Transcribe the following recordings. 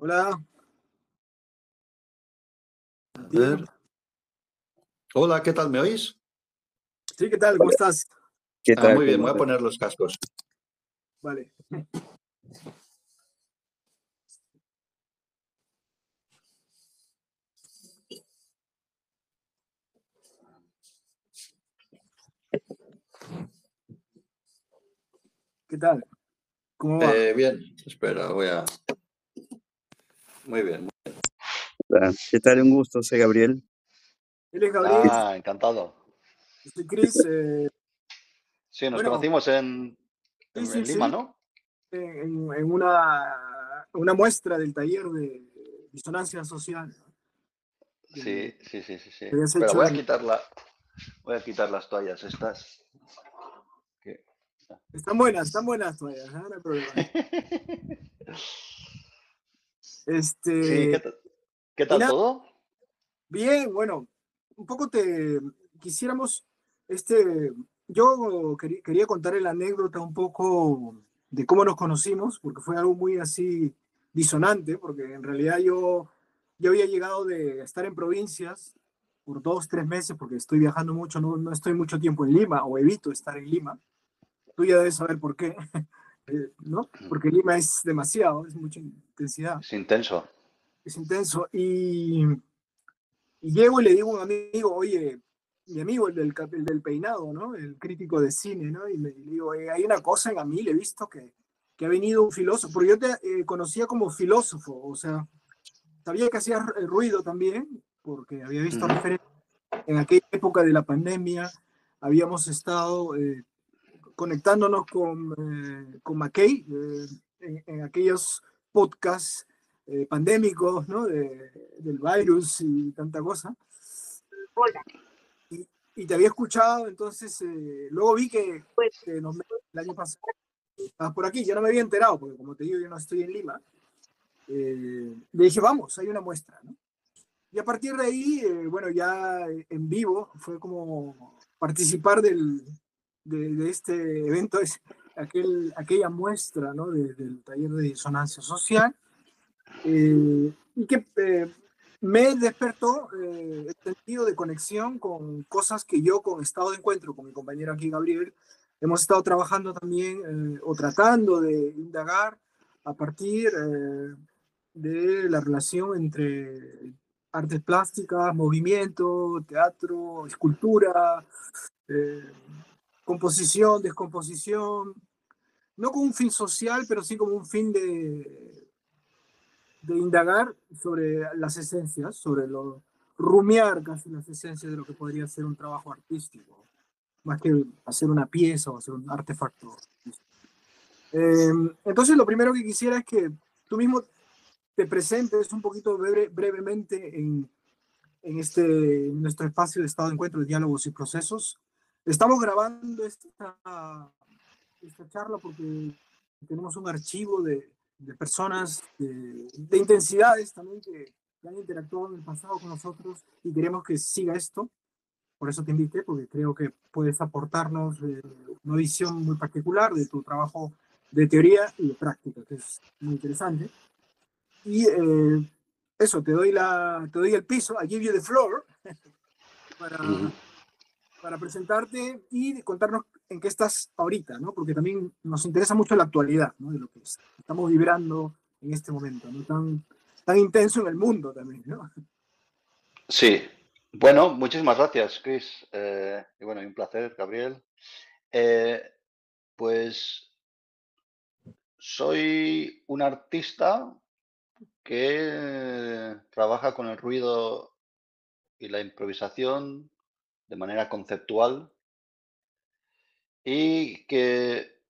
Hola, A Diego. ver. Hola, ¿qué tal? ¿Me oís? Sí, ¿qué tal? ¿Cómo estás? ¿Qué tal? Muy bien, ¿Cómo voy a estás? poner los cascos. Vale. ¿Qué tal? ¿Cómo va? Bien, espera, voy a... Muy bien. ¿Qué tal? Un gusto, soy Gabriel. Él es Gabriel, Encantado. yo soy Chris. Sí, nos Bueno, conocimos en, sí, en, sí, en Lima, sí, ¿no? en una muestra del taller de disonancia social Sí, que sí, sí, sí, sí. habías Espera, hecho voy a quitar las toallas estas. que- Están buenas todavía, ¿no? No hay problema. Sí, Este, ¿qué y tal nada, todo? bien, bueno, un poco quisiéramos, este, yo quería contar la anécdota un poco de cómo nos conocimos, porque fue algo muy así disonante, porque en realidad yo había llegado de estar en provincias por 2, 3 meses, porque estoy viajando mucho, no estoy mucho tiempo en Lima, o evito estar en Lima. Tú ya debes saber por qué, ¿no? Porque Lima es demasiado, es mucha intensidad, Es intenso. es intenso, y llego y le digo a un amigo, oye, mi amigo, el del peinado, ¿no? El crítico de cine, ¿no? Y le digo, hay una cosa en Amil, he visto que ha venido un filósofo, porque yo te conocía como filósofo, o sea, sabía que hacías ruido también, porque había visto Ujú. referencias. En aquella época de la pandemia habíamos estado conectándonos con McKay en aquellos podcasts pandémicos, ¿no? Del virus y tanta cosa. Y te había escuchado, entonces luego vi que el año pasado estabas por aquí, yo no me había enterado, porque como te digo, yo no estoy en Lima. Le dije, vamos, hay una muestra, ¿no? Y a partir de ahí, bueno, ya en vivo, fue como participar de este evento, aquella muestra, ¿no? Del taller de disonancia social, y que me despertó el sentido de conexión con cosas que yo con estado de encuentro, con mi compañero aquí, Gabriel, hemos estado trabajando también o tratando de indagar a partir de la relación entre artes plásticas, movimiento, teatro, escultura, eh, composición, descomposición, no con un fin social, pero sí como un fin de indagar sobre las esencias, rumiar casi las esencias de lo que podría ser un trabajo artístico, más que hacer una pieza o hacer un artefacto. Entonces, lo primero que quisiera es que tú mismo te presentes un poquito brevemente en nuestro espacio de estado de encuentro de diálogos y procesos. Estamos grabando esta charla porque tenemos un archivo de personas, de intensidades también que han interactuado en el pasado con nosotros y queremos que siga esto. Por eso te invité, porque creo que puedes aportarnos una visión muy particular de tu trabajo de teoría y de práctica, que es muy interesante. Y eso, te doy el piso, I give you the floor, para, para presentarte y contarnos en qué estás ahorita, ¿no? Porque también nos interesa mucho la actualidad, ¿no? De lo que estamos vibrando en este momento, ¿no? Tan intenso en el mundo también, ¿no? Sí. Bueno, muchísimas gracias, Chris. Y bueno, un placer, Gabriel. Eh, pues soy un artista que trabaja con el ruido y la improvisación de manera conceptual y que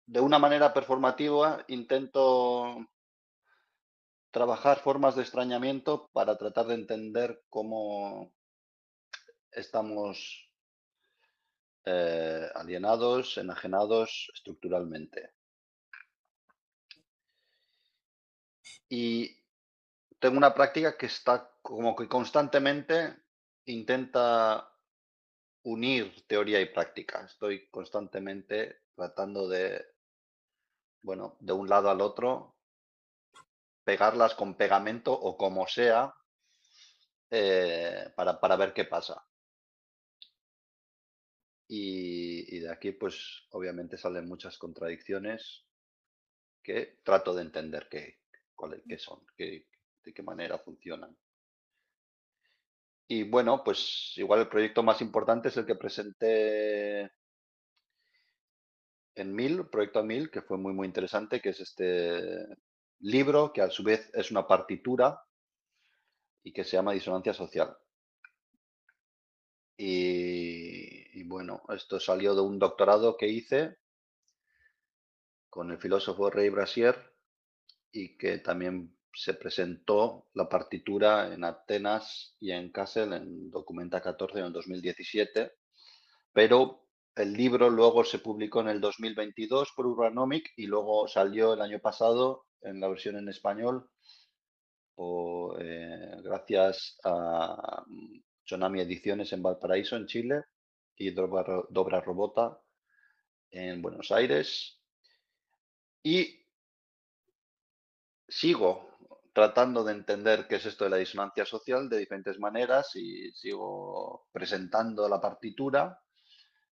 de una manera performativa intento trabajar formas de extrañamiento para tratar de entender cómo estamos alienados, enajenados estructuralmente. Y tengo una práctica que está como que constantemente intenta unir teoría y práctica. Estoy constantemente tratando de, bueno, de un lado al otro, pegarlas con pegamento o como sea para ver qué pasa. Y de aquí, pues, obviamente salen muchas contradicciones que trato de entender qué son, de qué manera funcionan. Y bueno, pues igual el proyecto más importante es el que presenté en proyecto 1000, que fue muy interesante, que es este libro, que a su vez es una partitura y que se llama Disonancia Social. Y bueno, esto salió de un doctorado que hice con el filósofo Ray Brasier y que también se presentó la partitura en Atenas y en Kassel en Documenta 14 en el 2017, pero el libro luego se publicó en el 2022 por Urbanomic y luego salió el año pasado en la versión en español gracias a Tsunami Ediciones en Valparaíso, en Chile, y Dobra Robota en Buenos Aires. Y sigo tratando de entender qué es esto de la disonancia social de diferentes maneras y sigo presentando la partitura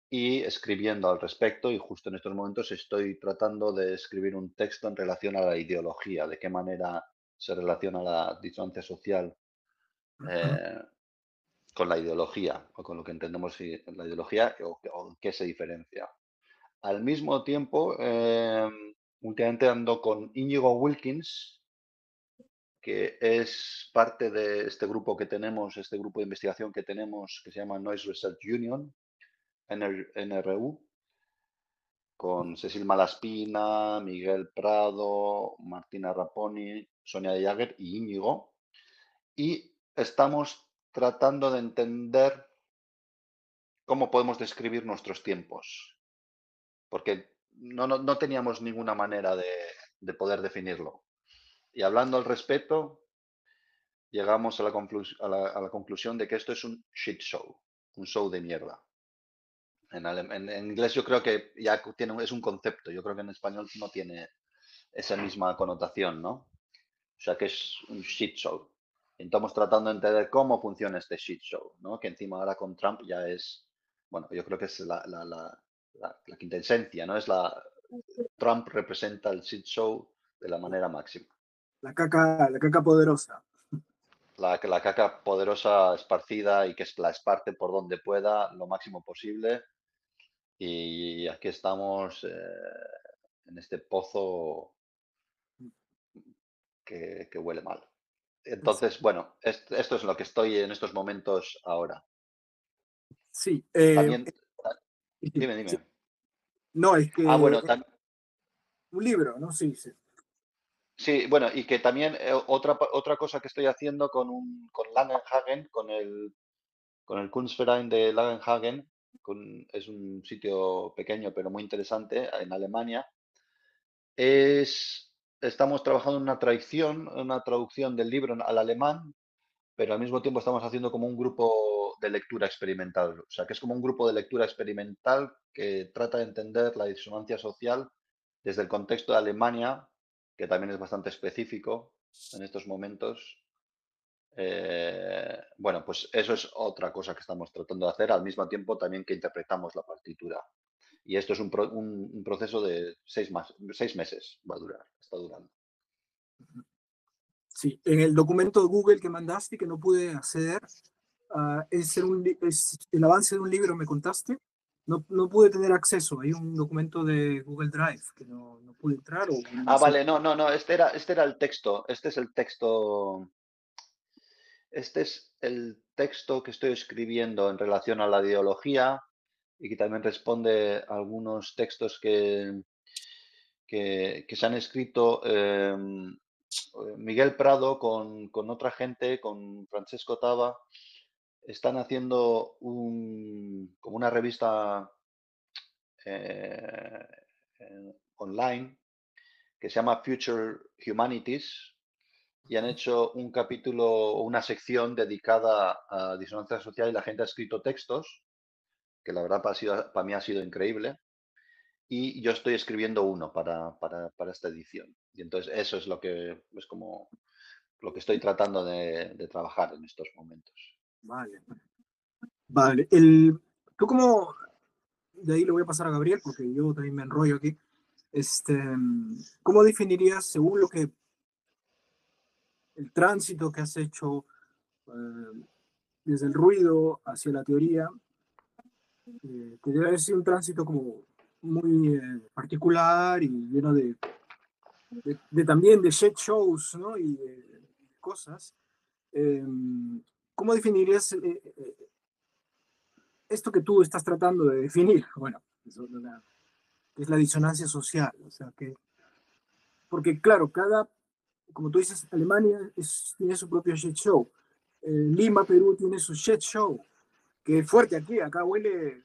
y escribiendo al respecto, y justo en estos momentos estoy tratando de escribir un texto en relación a la ideología, de qué manera se relaciona la disonancia social con la ideología o con lo que entendemos la ideología o en qué se diferencia. Al mismo tiempo, últimamente ando con Íñigo Wilkins, que es parte de este grupo que tenemos, este grupo de investigación que tenemos, que se llama Noise Research Union, NRU, con Cecil Malaspina, Miguel Prado, Martina Raponi, Sonia de Jager y Íñigo. Y estamos tratando de entender cómo podemos describir nuestros tiempos, porque no teníamos ninguna manera de poder definirlo. Y hablando al respecto, llegamos a la conclusión de que esto es un shit show, un show de mierda. En inglés yo creo que ya es un concepto, yo creo que en español no tiene esa misma connotación, ¿no? O sea que es un shit show. Estamos tratando de entender cómo funciona este shit show, ¿no? Que encima ahora con Trump ya es, bueno, yo creo que es la quinta esencia, ¿no? Trump representa el shit show de la manera máxima. La caca poderosa. La caca poderosa esparcida y que la esparte por donde pueda lo máximo posible. Y aquí estamos en este pozo que huele mal. Entonces, bueno, esto es lo que estoy en estos momentos ahora. Sí. También, dime. Sí. No, es que Bueno, un libro, ¿no? Sí, sí. sí, bueno, y que también otra cosa que estoy haciendo con Langenhagen, con el Kunstverein de Langenhagen, es un sitio pequeño pero muy interesante en Alemania, estamos trabajando en una traducción del libro al alemán, pero al mismo tiempo estamos haciendo como un grupo de lectura experimental. O sea, que es como un grupo de lectura experimental que trata de entender la disonancia social desde el contexto de Alemania, que también es bastante específico en estos momentos. Bueno, pues eso es otra cosa que estamos tratando de hacer, al mismo tiempo también que interpretamos la partitura. Y esto es un proceso de 6 meses, está durando. Sí, en el documento de Google que mandaste, que no pude acceder, es el avance de un libro, me contaste. No pude tener acceso. Hay un documento de Google Drive que no pude entrar. Vale, no, este era el texto. Este es el texto. Este es el texto que estoy escribiendo en relación a la ideología y que también responde a algunos textos que se han escrito Miguel Prado con otra gente, con Francesco Tava. Están haciendo como una revista online que se llama Future Humanities y han hecho un capítulo o una sección dedicada a disonancia social y la gente ha escrito textos, que la verdad para mí ha sido increíble. Y yo estoy escribiendo uno para esta edición. Y entonces eso es lo que es como lo que estoy tratando de trabajar en estos momentos. Vale. Vale. ¿Tú cómo, de ahí le voy a pasar a Gabriel, porque yo también me enrollo aquí. ¿Cómo definirías, según lo que el tránsito que has hecho desde el ruido hacia la teoría, que debe haber sido un tránsito como muy particular y lleno también de shit shows, ¿no? Y de cosas. ¿Cómo definirías esto que tú estás tratando de definir? Bueno, que es la disonancia social, o sea, porque claro, como tú dices, Alemania tiene su propio shit show, Lima, Perú tiene su shit show, que es fuerte aquí, acá huele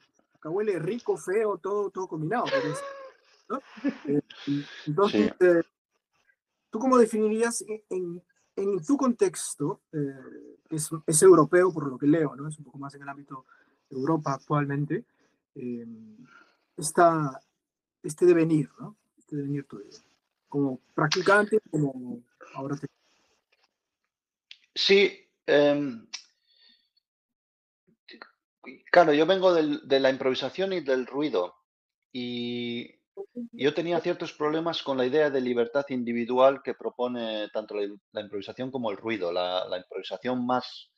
rico, feo, todo combinado, ¿no? Sí, Entonces, ¿tú cómo definirías en tu contexto, que es europeo por lo que leo, ¿no? Es un poco más en el ámbito de Europa actualmente, eh, esta, este devenir, ¿no? Este devenir tuyo, como practicante, como ahora te... sí, claro, yo vengo de la improvisación y del ruido y yo tenía ciertos problemas con la idea de libertad individual que propone tanto la improvisación como el ruido. La improvisación más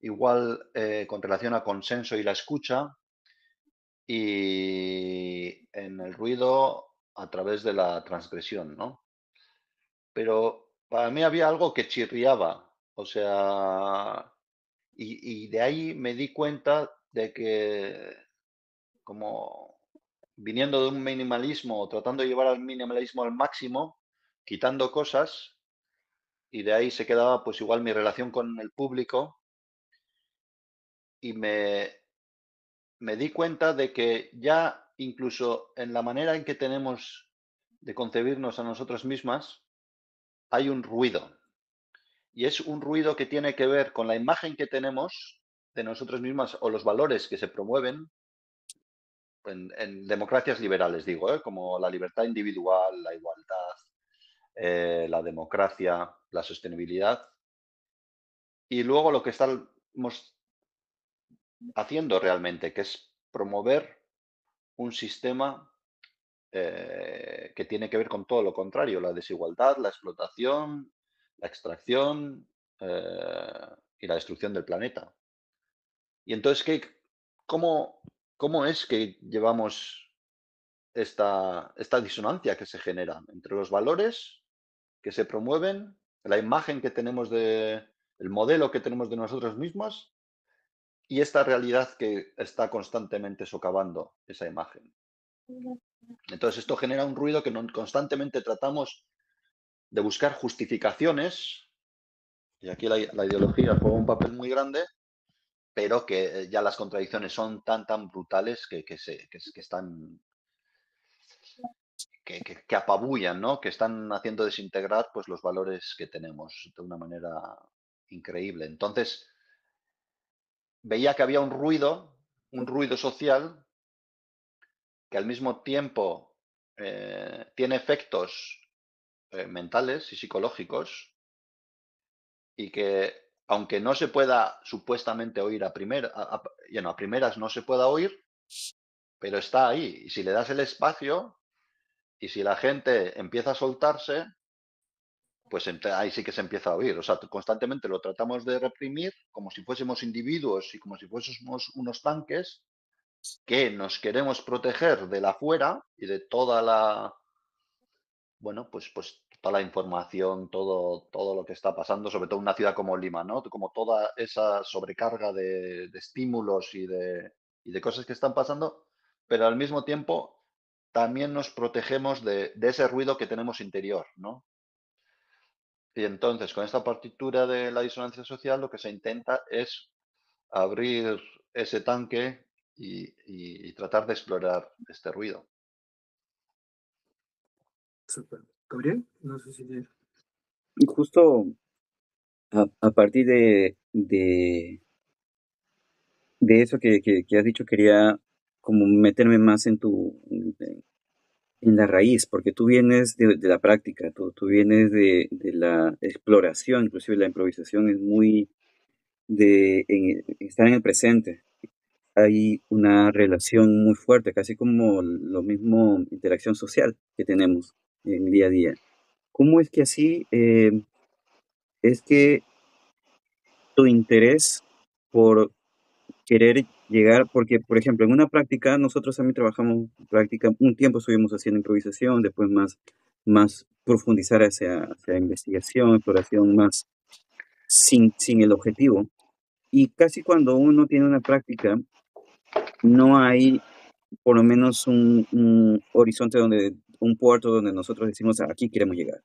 igual con relación a consenso y la escucha y en el ruido a través de la transgresión, ¿no? Pero para mí había algo que chirriaba, o sea, y de ahí me di cuenta de que como viniendo de un minimalismo o tratando de llevar al minimalismo al máximo, quitando cosas, y de ahí se quedaba pues igual mi relación con el público y me di cuenta de que ya incluso en la manera en que tenemos de concebirnos a nosotras mismas, hay un ruido. Y es un ruido que tiene que ver con la imagen que tenemos de nosotras mismas o los valores que se promueven en democracias liberales, digo, como la libertad individual, la igualdad, la democracia, la sostenibilidad. Y luego lo que estamos haciendo realmente, que es promover un sistema que tiene que ver con todo lo contrario, la desigualdad, la explotación, la extracción y la destrucción del planeta. Y entonces, cómo, ¿cómo es que llevamos esta disonancia que se genera entre los valores que se promueven, la imagen que tenemos el modelo que tenemos de nosotros mismos y esta realidad que está constantemente socavando esa imagen? Entonces, esto genera un ruido que constantemente tratamos de buscar justificaciones, y aquí la ideología juega un papel muy grande, pero que ya las contradicciones son tan brutales que están que apabullan, ¿no? Que están haciendo desintegrar pues, los valores que tenemos de una manera increíble. Entonces, veía que había un ruido social, que al mismo tiempo tiene efectos mentales y psicológicos y que aunque no se pueda supuestamente oír a primeras no se pueda oír, pero está ahí. Y si le das el espacio y si la gente empieza a soltarse, pues ahí sí que se empieza a oír. O sea, constantemente lo tratamos de reprimir como si fuésemos individuos y como si fuésemos unos tanques que nos queremos proteger de la afuera y de toda la, bueno, pues toda la información, todo lo que está pasando, sobre todo en una ciudad como Lima, ¿no? Como toda esa sobrecarga de estímulos y de cosas que están pasando, pero al mismo tiempo también nos protegemos de ese ruido que tenemos interior, ¿no? Y entonces, con esta partitura de la disonancia social, lo que se intenta es abrir ese tanque y tratar de explorar este ruido. Super. Gabriel, no sé si... Y justo a partir de eso que has dicho, quería como meterme más en la raíz, porque tú vienes de la práctica, tú vienes de la exploración, inclusive la improvisación es muy estar en el presente. Hay una relación muy fuerte, casi como lo mismo interacción social que tenemos en el día a día. ¿Cómo es que así es que tu interés por querer llegar, porque por ejemplo en una práctica, nosotros también trabajamos práctica, un tiempo estuvimos haciendo improvisación, después más profundizar hacia investigación, exploración más sin el objetivo. Y casi cuando uno tiene una práctica, no hay por lo menos un horizonte un puerto donde nosotros decimos: "Ah, aquí queremos llegar".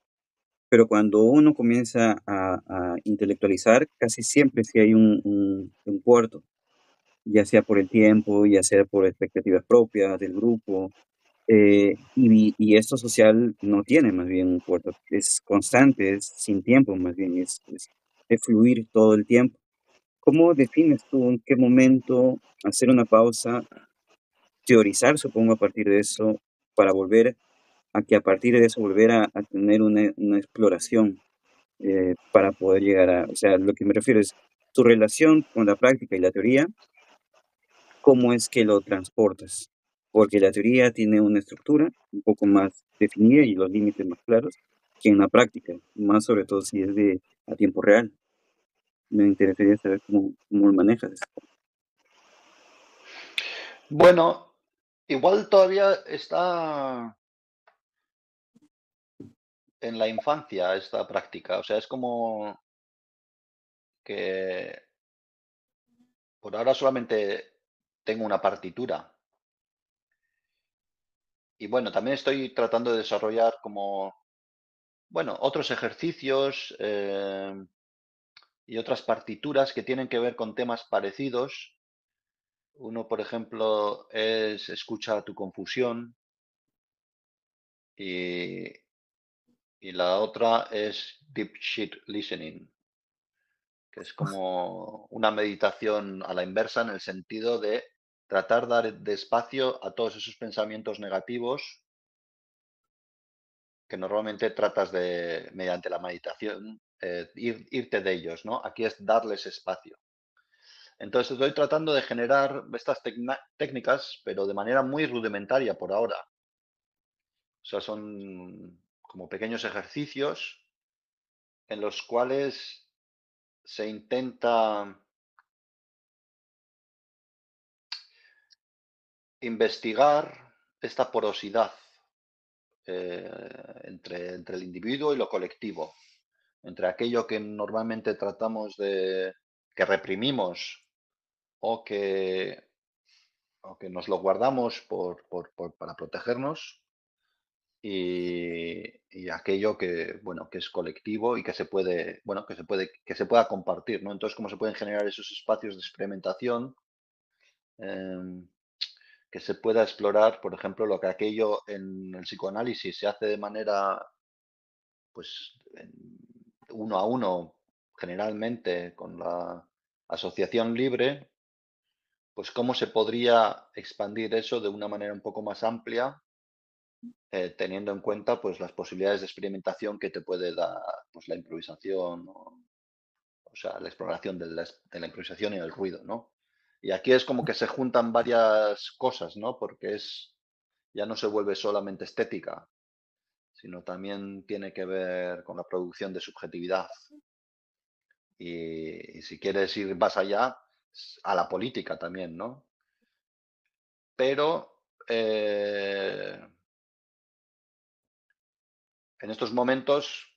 Pero cuando uno comienza a intelectualizar, casi siempre sí hay un puerto, ya sea por el tiempo, ya sea por expectativas propias del grupo, y esto social no tiene más bien un puerto, es constante, es sin tiempo más bien, es fluir todo el tiempo. ¿Cómo defines tú en qué momento hacer una pausa, teorizar, supongo, a partir de eso, para volver a que a partir de eso volver a tener una exploración para poder llegar o sea, lo que me refiero es tu relación con la práctica y la teoría, cómo es que lo transportas? Porque la teoría tiene una estructura un poco más definida y los límites más claros que en la práctica, más sobre todo si es a tiempo real. Me interesaría saber cómo lo manejas eso. Bueno, igual todavía está en la infancia esta práctica. O sea, es como que por ahora solamente tengo una partitura. Y bueno, también estoy tratando de desarrollar como, bueno, otros ejercicios y otras partituras que tienen que ver con temas parecidos. Uno, por ejemplo, es escucha tu confusión y, y la otra es deep shit listening, que es como una meditación a la inversa en el sentido de tratar de dar despacio a todos esos pensamientos negativos que normalmente tratas de, mediante la meditación, irte de ellos, ¿no? Aquí es darles espacio. Entonces estoy tratando de generar estas técnicas, pero de manera muy rudimentaria por ahora. O sea, son como pequeños ejercicios en los cuales se intenta investigar esta porosidad entre el individuo y lo colectivo, entre aquello que normalmente tratamos que reprimimos o que nos lo guardamos para protegernos y aquello que, bueno, que es colectivo y que se puede, bueno, que se pueda compartir, ¿no? Entonces, cómo se pueden generar esos espacios de experimentación, em, que se pueda explorar, por ejemplo, lo que aquello en el psicoanálisis se hace de manera, pues, uno a uno, generalmente con la asociación libre, pues cómo se podría expandir eso de una manera un poco más amplia, teniendo en cuenta pues las posibilidades de experimentación que te puede dar pues, la improvisación, o sea, la exploración de la improvisación y el ruido, ¿no? Y aquí es como que se juntan varias cosas, ¿no? Porque ya no se vuelve solamente estética, sino también tiene que ver con la producción de subjetividad. Y si quieres ir más allá, a la política también, ¿no? Pero en estos momentos,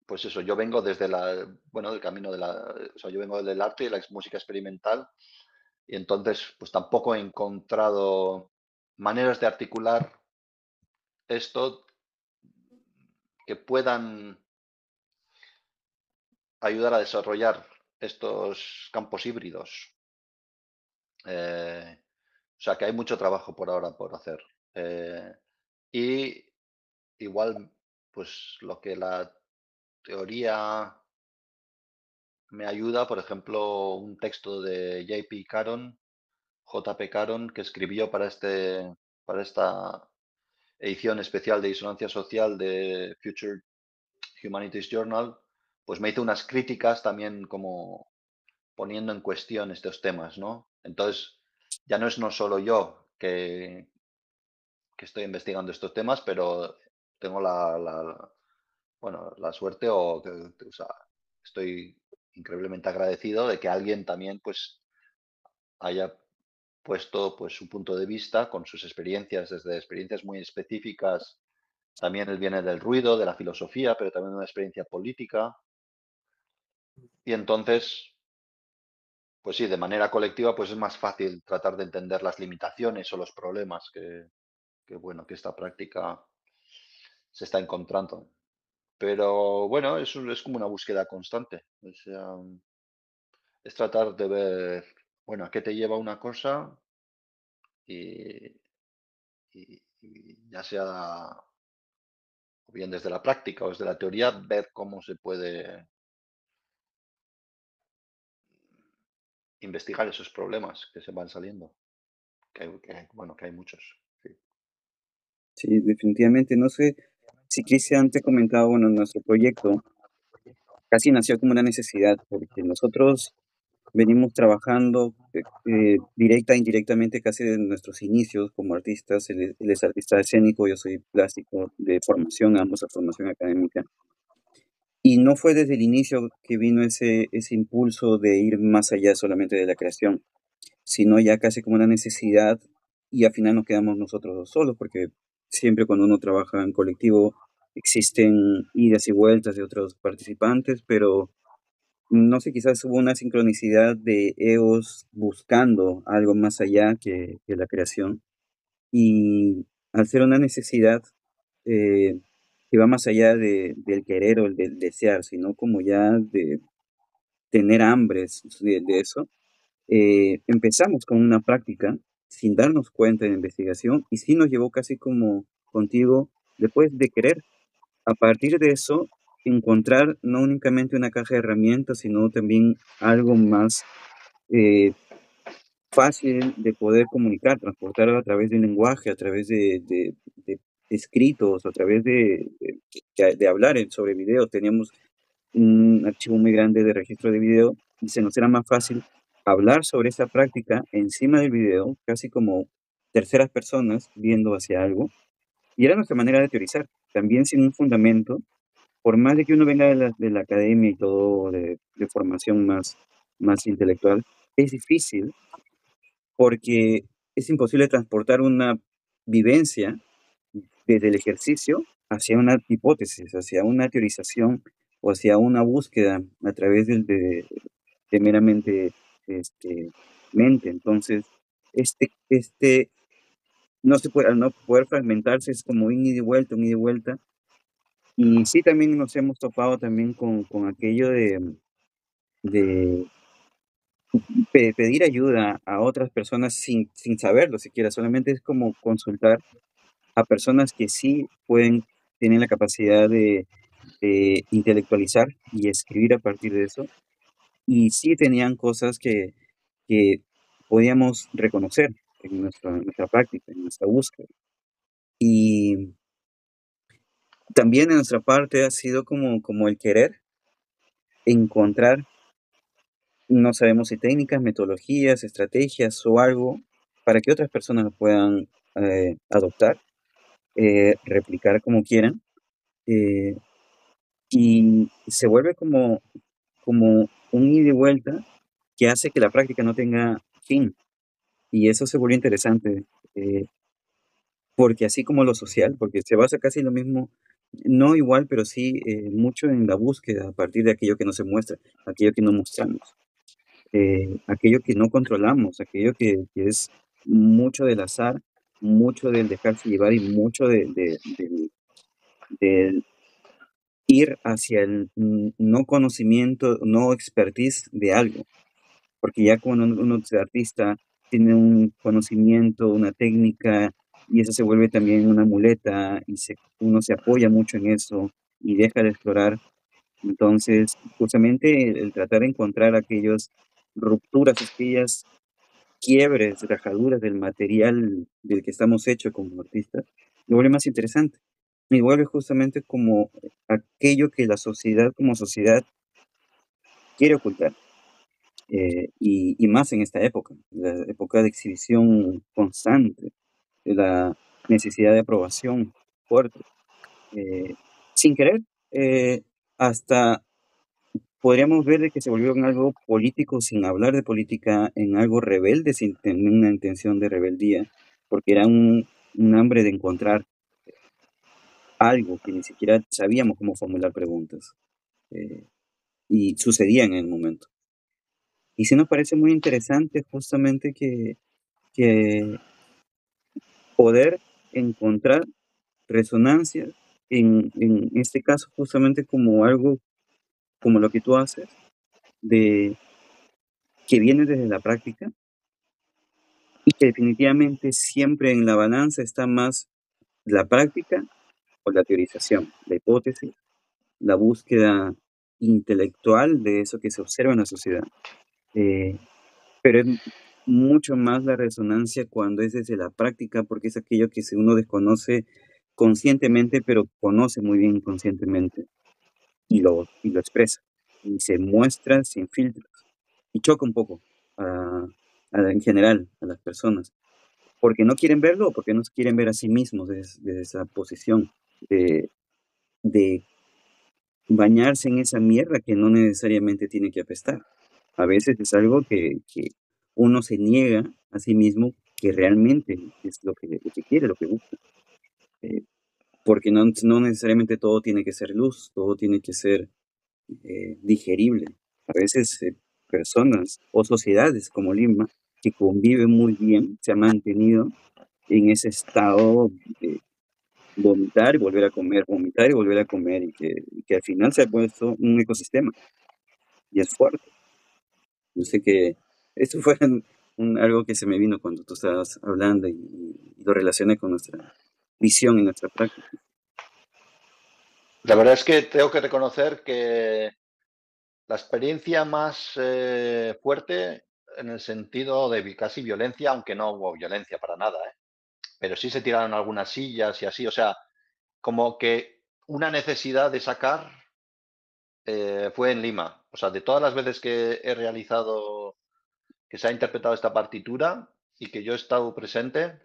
pues eso, yo vengo desde bueno, del camino o sea, yo vengo del arte y la música experimental y entonces, pues tampoco he encontrado maneras de articular esto que puedan ayudar a desarrollar estos campos híbridos. O sea que hay mucho trabajo por ahora por hacer. Y igual, pues lo que la teoría me ayuda, por ejemplo, un texto de J.P. Caron, que escribió para esta edición especial de Disonancia Social de Future Humanities Journal, pues me hizo unas críticas también como poniendo en cuestión estos temas, ¿no? Entonces, ya no solo yo que estoy investigando estos temas, pero tengo la suerte o sea, estoy increíblemente agradecido de que alguien también pues haya puesto pues su punto de vista con sus experiencias, desde experiencias muy específicas. También él viene del ruido, de la filosofía, pero también de una experiencia política. Y entonces, pues sí, de manera colectiva, pues es más fácil tratar de entender las limitaciones o los problemas que esta práctica se está encontrando. Pero bueno, es como una búsqueda constante. O sea, es tratar de ver, bueno, a qué te lleva una cosa y, y ya sea o bien desde la práctica o desde la teoría, ver cómo se puede investigar esos problemas que se van saliendo. Bueno, que hay muchos. Sí. Sí, definitivamente. No sé si Cristian te comentaba, bueno, nuestro proyecto casi nació como una necesidad, porque nosotros venimos trabajando directa e indirectamente casi de nuestros inicios como artistas. Él es artista escénico, yo soy plástico de formación, ambos a formación académica. Y no fue desde el inicio que vino ese impulso de ir más allá solamente de la creación, sino ya casi como una necesidad y al final nos quedamos nosotros dos solos, porque siempre cuando uno trabaja en colectivo existen idas y vueltas de otros participantes, pero no sé, quizás hubo una sincronicidad de EOS buscando algo más allá que la creación. Y al ser una necesidad eh, que va más allá del querer o el del desear, sino como ya de tener hambres de eso, empezamos con una práctica sin darnos cuenta de investigación y sí nos llevó casi como contigo, después de querer, a partir de eso, encontrar no únicamente una caja de herramientas, sino también algo más eh, fácil de poder comunicar, transportar a través de un lenguaje, a través de escritos, a través de hablar sobre video. Teníamos un archivo muy grande de registro de video y se nos era más fácil hablar sobre esa práctica encima del video, casi como terceras personas viendo hacia algo. Y era nuestra manera de teorizar, también sin un fundamento, por más de que uno venga de la academia y todo, de formación más intelectual, es difícil porque es imposible transportar una vivencia desde el ejercicio hacia una hipótesis, hacia una teorización o hacia una búsqueda a través de meramente mente. Entonces, no se puede, al no poder fragmentarse, es como un ida y vuelta, un ida y vuelta. Y sí, también nos hemos topado también con aquello de pedir ayuda a otras personas sin saberlo siquiera, solamente es como consultar a personas que sí tienen la capacidad de intelectualizar y escribir a partir de eso, y sí tenían cosas que podíamos reconocer en nuestra práctica, en nuestra búsqueda. Y también en nuestra parte ha sido como el querer encontrar, no sabemos si técnicas, metodologías, estrategias o algo para que otras personas lo puedan adoptar, replicar como quieran. eh, y se vuelve como un ida y vuelta que hace que la práctica no tenga fin. Y eso se vuelve interesante, eh, porque así como lo social, porque se basa casi en lo mismo, no igual, pero sí mucho en la búsqueda a partir de aquello que no se muestra, aquello que no mostramos, aquello que no controlamos, aquello que es mucho del azar, mucho del dejarse llevar y mucho del ir hacia el no conocimiento, no expertise de algo. Porque ya cuando uno es artista, tiene un conocimiento, una técnica, y eso se vuelve también una muleta, y uno se apoya mucho en eso y deja de explorar. Entonces, justamente el tratar de encontrar aquellas rupturas, aquellas quiebres, rajaduras del material del que estamos hechos como artistas, lo vuelve más interesante. Y vuelve justamente como aquello que la sociedad como sociedad quiere ocultar. Y más en esta época, la época de exhibición constante, de la necesidad de aprobación fuerte. Sin querer, hasta podríamos ver de que se volvió en algo político sin hablar de política, en algo rebelde sin tener una intención de rebeldía, porque era un hambre de encontrar algo que ni siquiera sabíamos cómo formular preguntas, eh, y sucedía en el momento. Y sí nos parece muy interesante justamente que poder encontrar resonancias en este caso justamente como algo como lo que tú haces, de que viene desde la práctica y que definitivamente siempre en la balanza está más la práctica o la teorización, la hipótesis, la búsqueda intelectual de eso que se observa en la sociedad. Eh, pero es mucho más la resonancia cuando es desde la práctica, porque es aquello que si uno desconoce conscientemente, pero conoce muy bien inconscientemente y lo expresa y se muestra sin filtros y choca un poco en general a las personas, porque no quieren verlo o porque no se quieren ver a sí mismos desde esa posición de, de bañarse en esa mierda que no necesariamente tiene que apestar. A veces es algo que uno se niega a sí mismo que realmente es lo que quiere, lo que busca. Eh, porque no necesariamente todo tiene que ser luz, todo tiene que ser digerible. A veces personas o sociedades como Lima, que conviven muy bien, se han mantenido en ese estado de vomitar y volver a comer, vomitar y volver a comer, y que al final se ha puesto un ecosistema y es fuerte. Yo sé que esto fue algo que se me vino cuando tú estabas hablando y lo relacioné con nuestra visión y nuestra práctica. La verdad es que tengo que reconocer que la experiencia más fuerte en el sentido de casi violencia, aunque no hubo violencia para nada, ¿eh? Pero sí se tiraron algunas sillas y así, o sea, como que una necesidad de sacar fue en Lima. O sea, de todas las veces que he realizado, que se ha interpretado esta partitura y que yo he estado presente,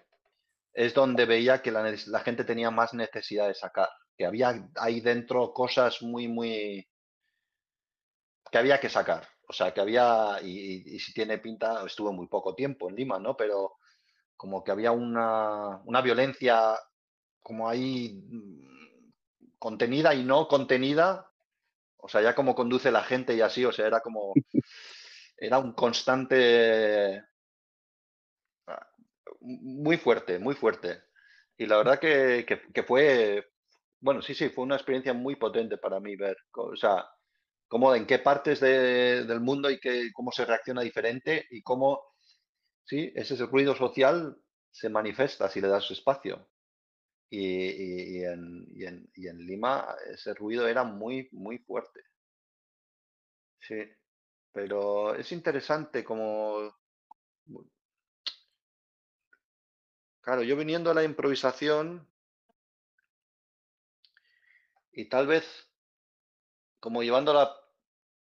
es donde veía que la gente tenía más necesidad de sacar, que había ahí dentro cosas muy que había que sacar. O sea, que había, y si tiene pinta, estuvo muy poco tiempo en Lima, ¿no? Pero como que había una violencia como ahí contenida y no contenida, o sea, ya como conduce la gente y así, o sea, era como, era un constante muy fuerte, muy fuerte. Y la verdad que fue, bueno, sí, fue una experiencia muy potente para mí ver, o sea, cómo, en qué partes del mundo y cómo se reacciona diferente y cómo, sí, ese ruido social se manifiesta si le das espacio. Y en Lima ese ruido era muy fuerte, sí. Pero es interesante como, claro, yo viniendo a la improvisación y tal vez como llevando la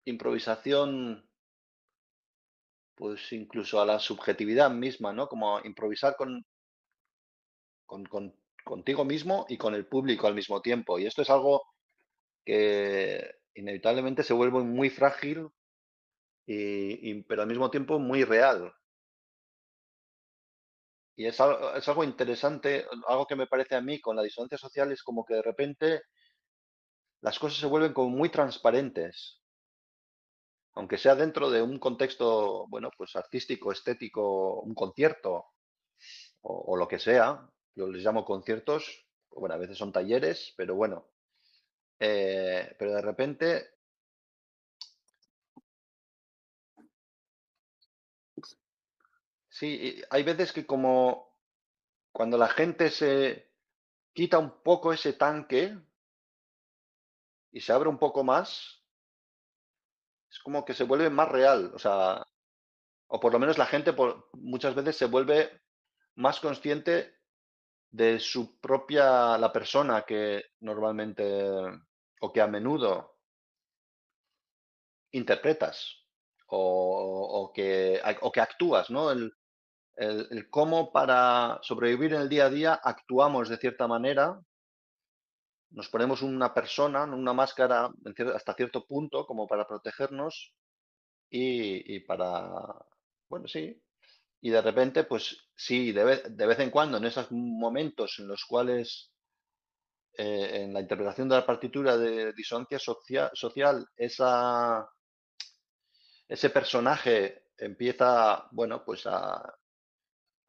improvisación, pues incluso a la subjetividad misma, ¿no? Como improvisar contigo mismo y con el público al mismo tiempo. Y esto es algo que inevitablemente se vuelve muy frágil, pero al mismo tiempo muy real. Y es algo interesante, algo que me parece a mí con la disonancia social es como que de repente las cosas se vuelven como muy transparentes, aunque sea dentro de un contexto, bueno, pues artístico, estético, un concierto o lo que sea. Yo les llamo conciertos, bueno, a veces son talleres, pero bueno. Pero de repente, sí, hay veces que como cuando la gente se quita un poco ese tanque y se abre un poco más, es como que se vuelve más real. O sea, o por lo menos la gente muchas veces se vuelve más consciente de su propia, la persona que normalmente o que a menudo interpretas o que actúas, ¿no? El cómo para sobrevivir en el día a día actuamos de cierta manera, nos ponemos una persona, una máscara hasta cierto punto como para protegernos y para, bueno, sí, y de repente, pues sí, de vez en cuando, en esos momentos en los cuales en la interpretación de la partitura de disonancia social, ese personaje empieza, bueno, pues a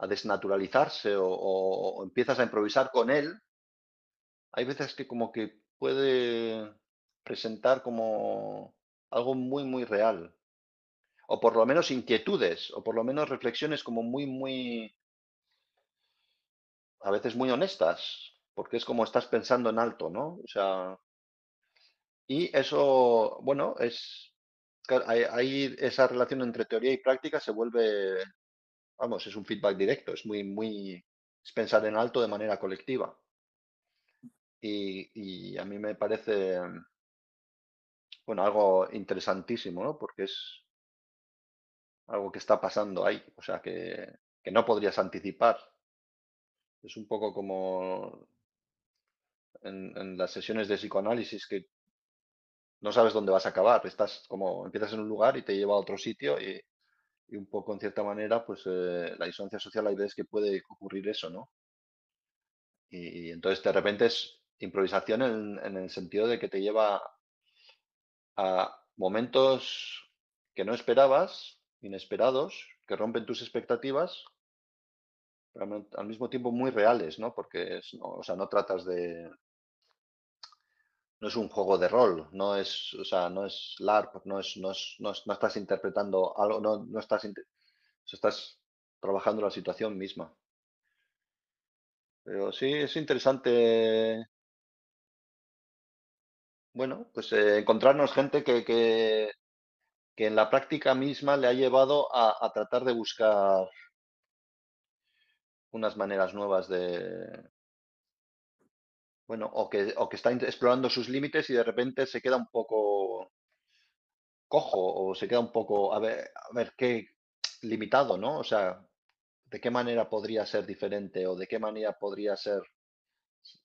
desnaturalizarse o empiezas a improvisar con él, hay veces que como que puede presentar como algo muy, muy real. O por lo menos inquietudes, o por lo menos reflexiones como a veces muy honestas, porque es como estás pensando en alto, ¿no? O sea, y eso, bueno, claro, ahí esa relación entre teoría y práctica se vuelve, vamos, es un feedback directo, es pensar en alto de manera colectiva. Y a mí me parece, bueno, algo interesantísimo, ¿no? Porque es algo que está pasando ahí, o sea, que no podrías anticipar. Es un poco como en las sesiones de psicoanálisis que no sabes dónde vas a acabar. Estás como, empiezas en un lugar y te lleva a otro sitio y un poco en cierta manera, pues la disonancia social hay veces que puede ocurrir eso, ¿no? Y entonces de repente es improvisación en el sentido de que te lleva a momentos que no esperabas, inesperados, que rompen tus expectativas, pero al mismo tiempo muy reales, ¿no? Porque o sea, no tratas de, no es un juego de rol, no es, o sea, no es LARP, no estás interpretando algo, no estás trabajando la situación misma. Pero sí, es interesante, bueno, pues encontrarnos gente que en la práctica misma le ha llevado a tratar de buscar unas maneras nuevas de, bueno, o que está explorando sus límites y de repente se queda un poco cojo o se queda un poco, a ver qué limitado, ¿no? O sea, ¿de qué manera podría ser diferente o de qué manera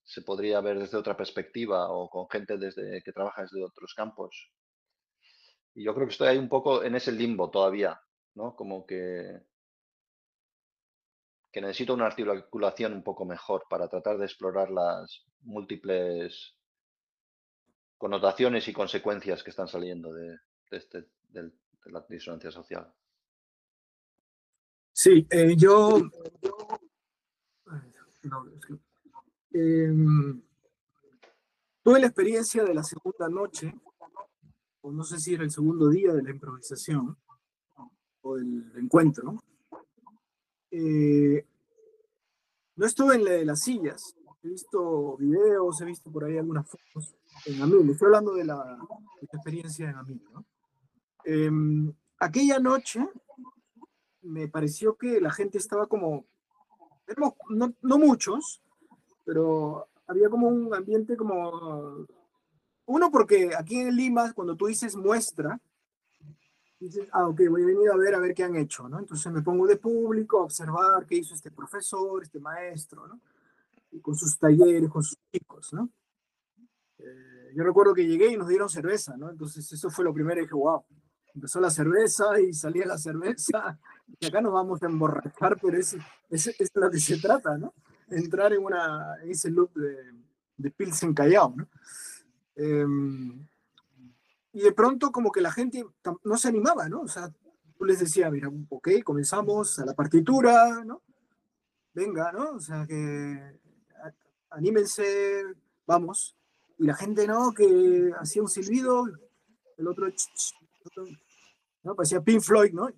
se podría ver desde otra perspectiva o con gente que trabaja desde otros campos? Y yo creo que estoy ahí un poco en ese limbo todavía, ¿no? Como que necesito una articulación un poco mejor para tratar de explorar las múltiples connotaciones y consecuencias que están saliendo de la disonancia social. Sí, no, tuve la experiencia de la segunda noche, o no sé si era el segundo día de la improvisación o del encuentro. No estuve en la de las sillas, he visto videos, he visto por ahí algunas fotos en Amil, estoy hablando de la experiencia en Amil, ¿no? Aquella noche me pareció que la gente estaba como, no muchos, pero había como un ambiente como, uno porque aquí en Lima, cuando tú dices muestra, dices, ok, voy a venir a ver qué han hecho, ¿no? Entonces me pongo de público a observar qué hizo este profesor, este maestro, ¿no? Y con sus talleres, con sus chicos, ¿no? Yo recuerdo que llegué y nos dieron cerveza, ¿no? Entonces eso fue lo primero y dije, wow, empezó la cerveza y salía la cerveza y acá nos vamos a emborrachar, pero es lo que se trata, ¿no? Entrar en ese loop de Pilsen Callao, ¿no? Y de pronto como que la gente no se animaba, ¿no? O sea, tú les decías, mira, ok, comenzamos a la partitura, ¿no? Venga, ¿no? O sea, anímense, vamos. Y la gente, ¿no? Que hacía un silbido, el otro, ¿no? Parecía Pink Floyd, ¿no?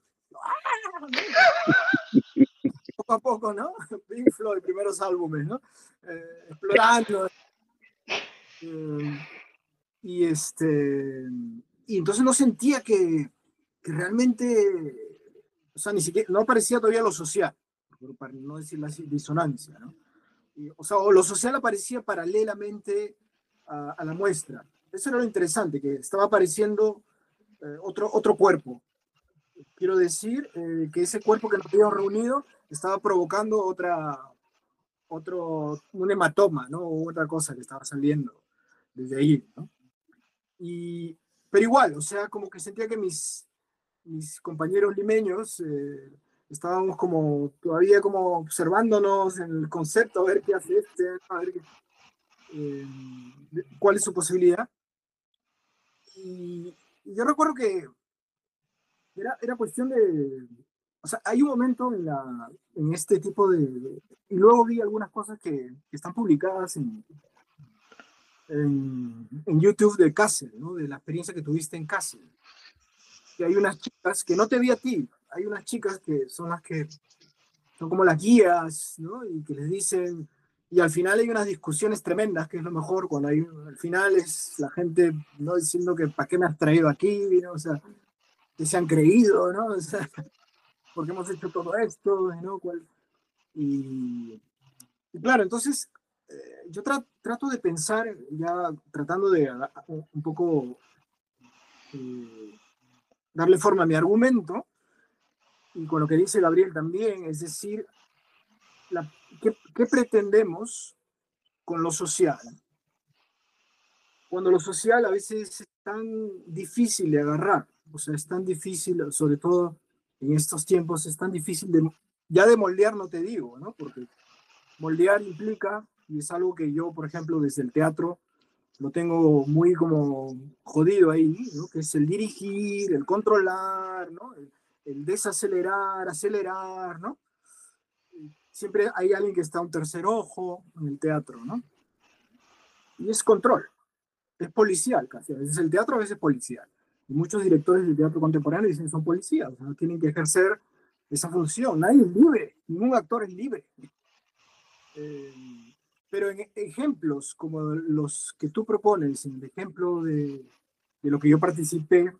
Poco a poco, ¿no? Pink Floyd, primeros álbumes, ¿no? Explorando. Y y entonces no sentía que realmente, o sea, ni siquiera, no aparecía todavía lo social, para no decir la disonancia, ¿no? o sea, o lo social aparecía paralelamente a la muestra. Eso era lo interesante, que estaba apareciendo otro cuerpo. Quiero decir que ese cuerpo que nos habíamos reunido estaba provocando un hematoma, ¿no? O otra cosa que estaba saliendo desde ahí, ¿no? Pero igual, o sea, como que sentía que mis compañeros limeños estábamos como todavía como observándonos en el concepto, a ver qué hace a ver cuál es su posibilidad. Y yo recuerdo que era cuestión de, o sea, hay un momento en este tipo y luego vi algunas cosas que están publicadas en YouTube de Kassel, ¿no? De la experiencia que tuviste en Kassel. Que hay unas chicas que no te vi a ti, hay unas chicas que son las que son como las guías, ¿no? Y que les dicen, y al final hay unas discusiones tremendas, que es lo mejor, cuando al final es la gente, ¿no? Diciendo que ¿para qué me has traído aquí? ¿No? O sea, que se han creído, ¿no? O sea, ¿por qué hemos hecho todo esto? ¿No? Y claro, entonces yo trato de pensar, ya tratando de un poco darle forma a mi argumento, y con lo que dice Gabriel también, es decir, ¿qué pretendemos con lo social? Cuando lo social a veces es tan difícil de agarrar, o sea, es tan difícil, sobre todo en estos tiempos, es tan difícil ya de moldear, no te digo, ¿no? Porque moldear implica, y es algo que yo, por ejemplo, desde el teatro, lo tengo muy como jodido ahí, ¿no? Que es el dirigir, el controlar, ¿no? El desacelerar, acelerar, ¿no? Siempre hay alguien que está un tercer ojo en el teatro, ¿no? Y es control, es policial casi. A veces el teatro, a veces es policial. Y muchos directores de teatro contemporáneo dicen que son policías, o sea, tienen que ejercer esa función. Nadie es libre, ningún actor es libre. Pero en ejemplos como los que tú propones, en el ejemplo de lo que yo participé,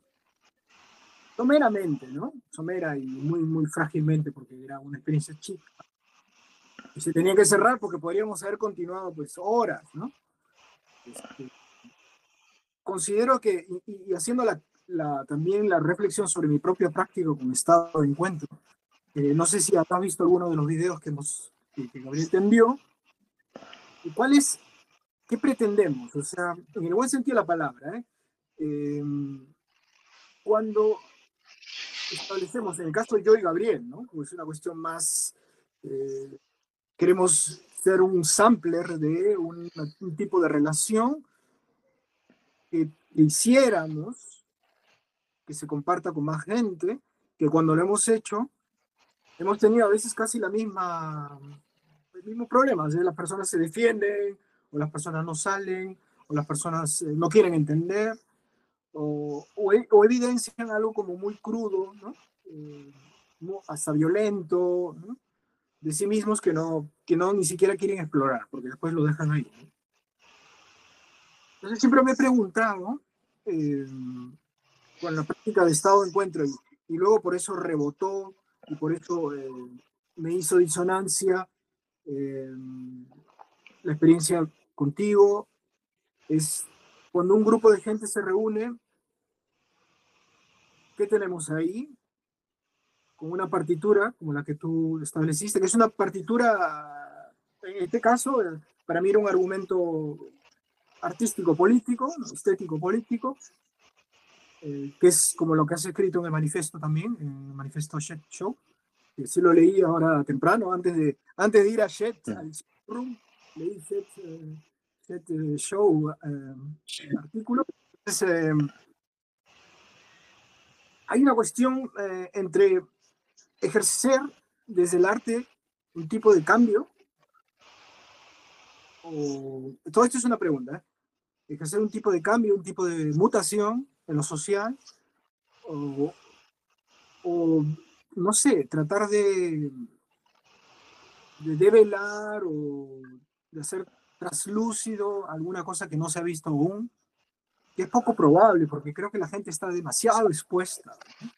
someramente, ¿no? Somera y muy, muy frágilmente, porque era una experiencia chica. Y se tenía que cerrar porque podríamos haber continuado pues horas, ¿no? Considero que, y haciendo también la reflexión sobre mi propia práctica con estado de encuentro, no sé si has visto alguno de los videos que Gabriel te envió, y ¿qué pretendemos? O sea, en el buen sentido de la palabra, cuando establecemos, en el caso de yo y Gabriel, ¿no? Pues es una cuestión más, queremos ser un sampler de un tipo de relación que hiciéramos, que se comparta con más gente, que cuando lo hemos hecho, hemos tenido a veces casi el mismo problema. ¿Sí? Las personas se defienden, o las personas no salen, o las personas no quieren entender, o evidencian algo como muy crudo, ¿no? Hasta violento, ¿no? De sí mismos que no ni siquiera quieren explorar, porque después lo dejan ahí, ¿no? Entonces siempre me he preguntado, con la práctica de estado de encuentro, y luego por eso rebotó, y por eso me hizo disonancia la experiencia contigo, es cuando un grupo de gente se reúne, ¿qué tenemos ahí? Con una partitura como la que tú estableciste, que es una partitura, en este caso, para mí era un argumento artístico-político, estético-político, que es como lo que has escrito en el manifiesto también, en el manifiesto Shed Show, que sí lo leí ahora temprano, antes de ir a Shed, al Room, leí Shed Show, el artículo. Entonces, hay una cuestión entre ejercer desde el arte un tipo de cambio, todo esto es una pregunta, ejercer un tipo de cambio, un tipo de mutación en lo social, o no sé, tratar de develar o de hacer traslúcido alguna cosa que no se ha visto aún, que es poco probable, porque creo que la gente está demasiado expuesta, ¿no?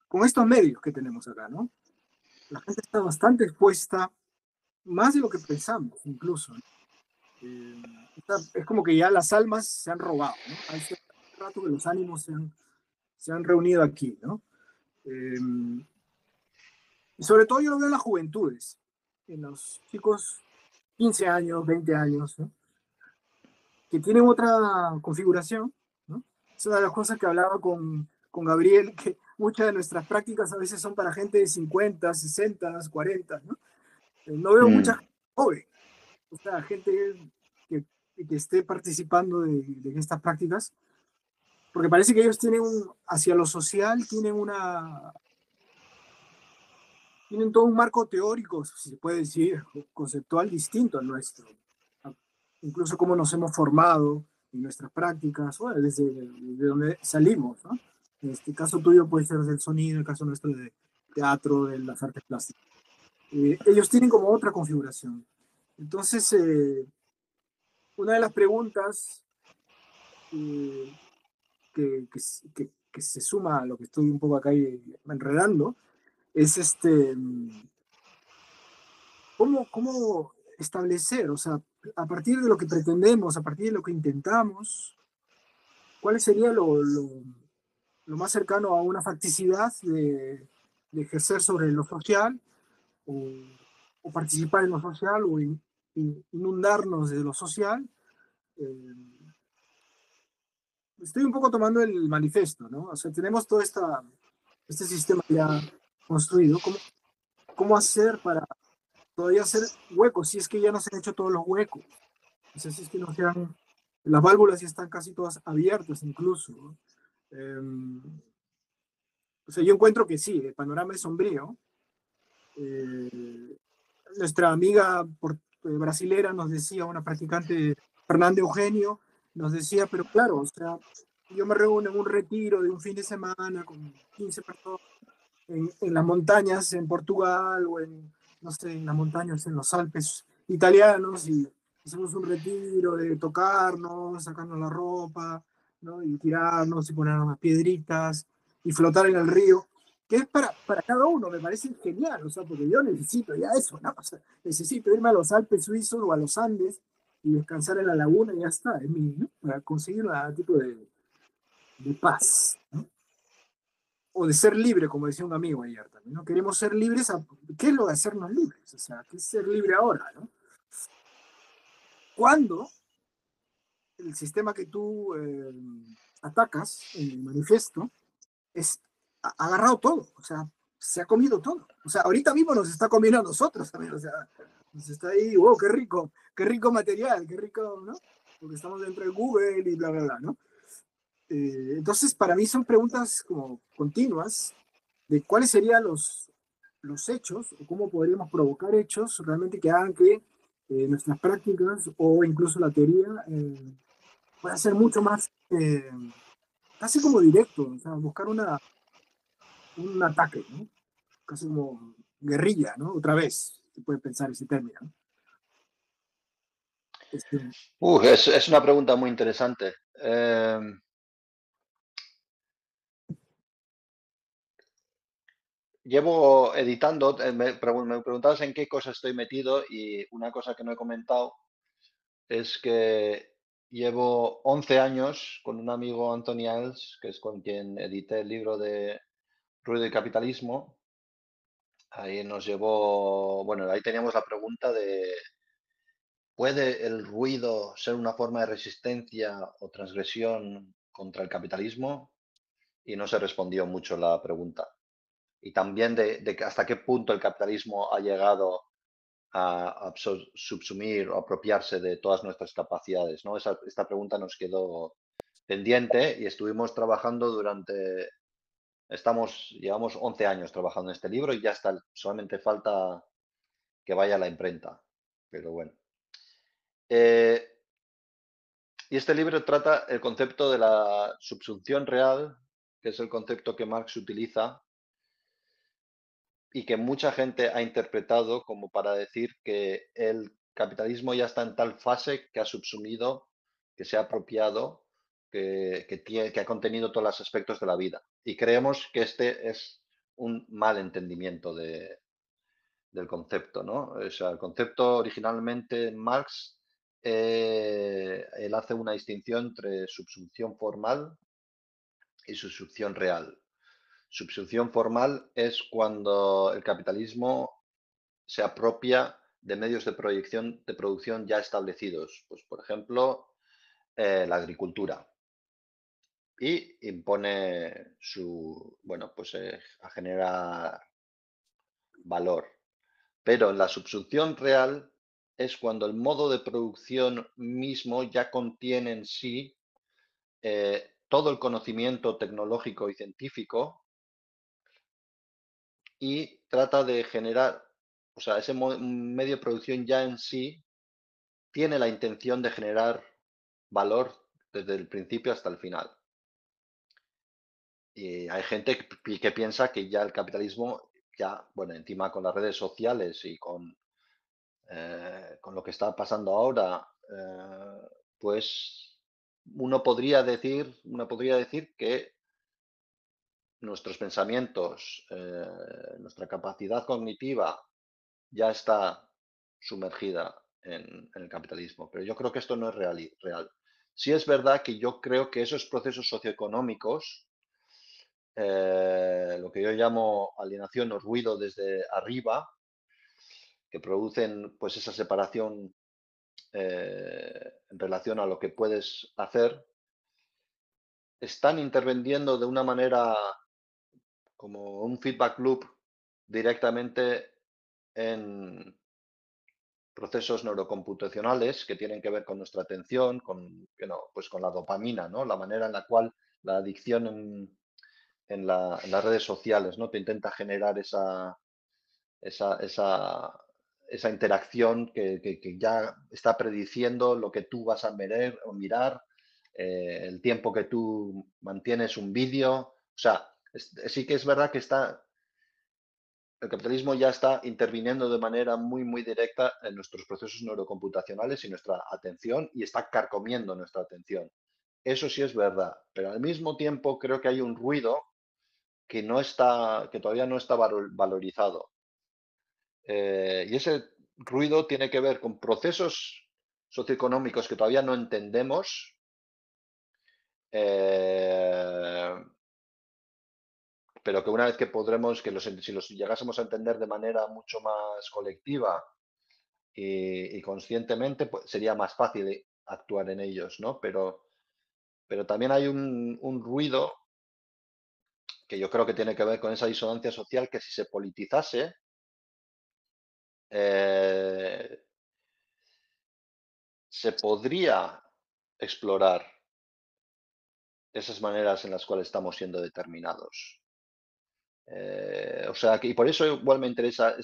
Con estos medios que tenemos acá, ¿no? La gente está bastante expuesta más de lo que pensamos, incluso, ¿no? Es como que ya las almas se han robado, ¿no? Hace rato que los ánimos se han reunido aquí, ¿no? Y sobre todo yo lo veo en las juventudes, en los chicos 15 años, 20 años, ¿no? Que tienen otra configuración, ¿no? Es una de las cosas que hablaba con Gabriel, que muchas de nuestras prácticas a veces son para gente de 50, 60, 40, ¿no? No veo mucha gente joven, o sea, gente que, que esté participando de estas prácticas, porque parece que ellos tienen hacia lo social, tienen todo un marco teórico, si se puede decir, conceptual distinto al nuestro. Incluso cómo nos hemos formado en nuestras prácticas, bueno, desde donde salimos, ¿no? En este caso tuyo puede ser del sonido, en el caso nuestro de teatro, de las artes plásticas. Ellos tienen como otra configuración. Entonces, una de las preguntas que se suma a lo que estoy un poco acá enredando es ¿cómo establecer, o sea, a partir de lo que pretendemos, a partir de lo que intentamos, cuál sería lo más cercano a una facticidad de ejercer sobre lo social o participar en lo social o inundarnos de lo social? Eh, Estoy un poco tomando el manifiesto, ¿no? O sea, tenemos todo este sistema ya construido. ¿Cómo hacer para todavía hacer huecos? Si es que ya no se han hecho todos los huecos. O sea, si es que no se han... Las válvulas ya están casi todas abiertas incluso, ¿no? O sea, yo encuentro que sí, el panorama es sombrío. Nuestra amiga brasilera nos decía, una practicante, Fernanda Eugenio, nos decía, pero claro, o sea, yo me reúno en un retiro de un fin de semana con 15 personas en las montañas en Portugal o no sé, en las montañas en los Alpes italianos y hacemos un retiro de tocarnos, sacarnos la ropa, ¿no? Y tirarnos y ponernos las piedritas y flotar en el río, que es para cada uno, me parece genial, o sea, porque yo necesito ya eso, ¿no? O sea, necesito irme a los Alpes suizos o a los Andes y descansar en la laguna y ya está, es ¿no? Para conseguir un tipo de paz, ¿no? O de ser libre, como decía un amigo ayer también, ¿no? Queremos ser libres, ¿qué es lo de hacernos libres? O sea, ¿qué es ser libre ahora, no? Cuando el sistema que tú atacas en el manifiesto ha agarrado todo, o sea, se ha comido todo. O sea, ahorita mismo nos está comiendo a nosotros también, o sea, nos está ahí, wow, qué rico material, qué rico, ¿no? Porque estamos dentro de Google y bla, bla, bla, ¿no? Entonces, para mí son preguntas como continuas de cuáles serían los hechos o cómo podríamos provocar hechos realmente que hagan que nuestras prácticas o incluso la teoría pueda ser mucho más, casi como directo, o sea, buscar un ataque, ¿no? Casi como guerrilla, ¿no? Otra vez, se puede pensar ese término, ¿no? Es una pregunta muy interesante. Llevo editando, me preguntabas en qué cosa estoy metido y una cosa que no he comentado es que llevo 11 años con un amigo, Anthony Iles, que es con quien edité el libro de Ruido y Capitalismo. Ahí nos llevó, bueno, ahí teníamos la pregunta de, ¿puede el ruido ser una forma de resistencia o transgresión contra el capitalismo? Y no se respondió mucho la pregunta. Y también de hasta qué punto el capitalismo ha llegado a subsumir o apropiarse de todas nuestras capacidades, ¿no? Esta pregunta nos quedó pendiente y estuvimos trabajando llevamos 11 años trabajando en este libro y ya está, solamente falta que vaya a la imprenta, pero bueno. Y este libro trata el concepto de la subsunción real, que es el concepto que Marx utiliza y que mucha gente ha interpretado como para decir que el capitalismo ya está en tal fase que ha subsumido, que se ha apropiado, que ha contenido todos los aspectos de la vida. Y creemos que este es un mal entendimiento del concepto, ¿no? O sea, el concepto originalmente Marx, él hace una distinción entre subsunción formal y subsunción real. Subsunción formal es cuando el capitalismo se apropia de medios de producción ya establecidos, pues por ejemplo, la agricultura, y impone bueno, pues a generar valor. Pero la subsunción real es cuando el modo de producción mismo ya contiene en sí todo el conocimiento tecnológico y científico y trata de generar, o sea, ese medio de producción ya en sí tiene la intención de generar valor desde el principio hasta el final. Y hay gente que piensa que ya el capitalismo, ya, bueno, encima con las redes sociales y con lo que está pasando ahora, pues uno podría decir que nuestros pensamientos, nuestra capacidad cognitiva ya está sumergida en el capitalismo. Pero yo creo que esto no es real. Sí es verdad que yo creo que esos procesos socioeconómicos, lo que yo llamo alienación o ruido desde arriba, que producen pues esa separación en relación a lo que puedes hacer, están interviniendo de una manera como un feedback loop directamente en procesos neurocomputacionales que tienen que ver con nuestra atención, pues con la dopamina, ¿no? La manera en la cual la adicción en las redes sociales, ¿no? Te intenta generar esa, esa, esa, esa interacción que ya está prediciendo lo que tú vas a mirar, el tiempo que tú mantienes un vídeo. O sea, sí que es verdad que el capitalismo ya está interviniendo de manera muy, muy directa en nuestros procesos neurocomputacionales y nuestra atención y está carcomiendo nuestra atención. Eso sí es verdad, pero al mismo tiempo creo que hay un ruido que todavía no está valorizado. Y ese ruido tiene que ver con procesos socioeconómicos que todavía no entendemos, eh, pero que una vez que si los llegásemos a entender de manera mucho más colectiva y conscientemente, pues sería más fácil actuar en ellos, ¿no? Pero también hay un ruido que yo creo que tiene que ver con esa disonancia social que si se politizase, eh, se podría explorar esas maneras en las cuales estamos siendo determinados. O sea, y por eso igual me interesa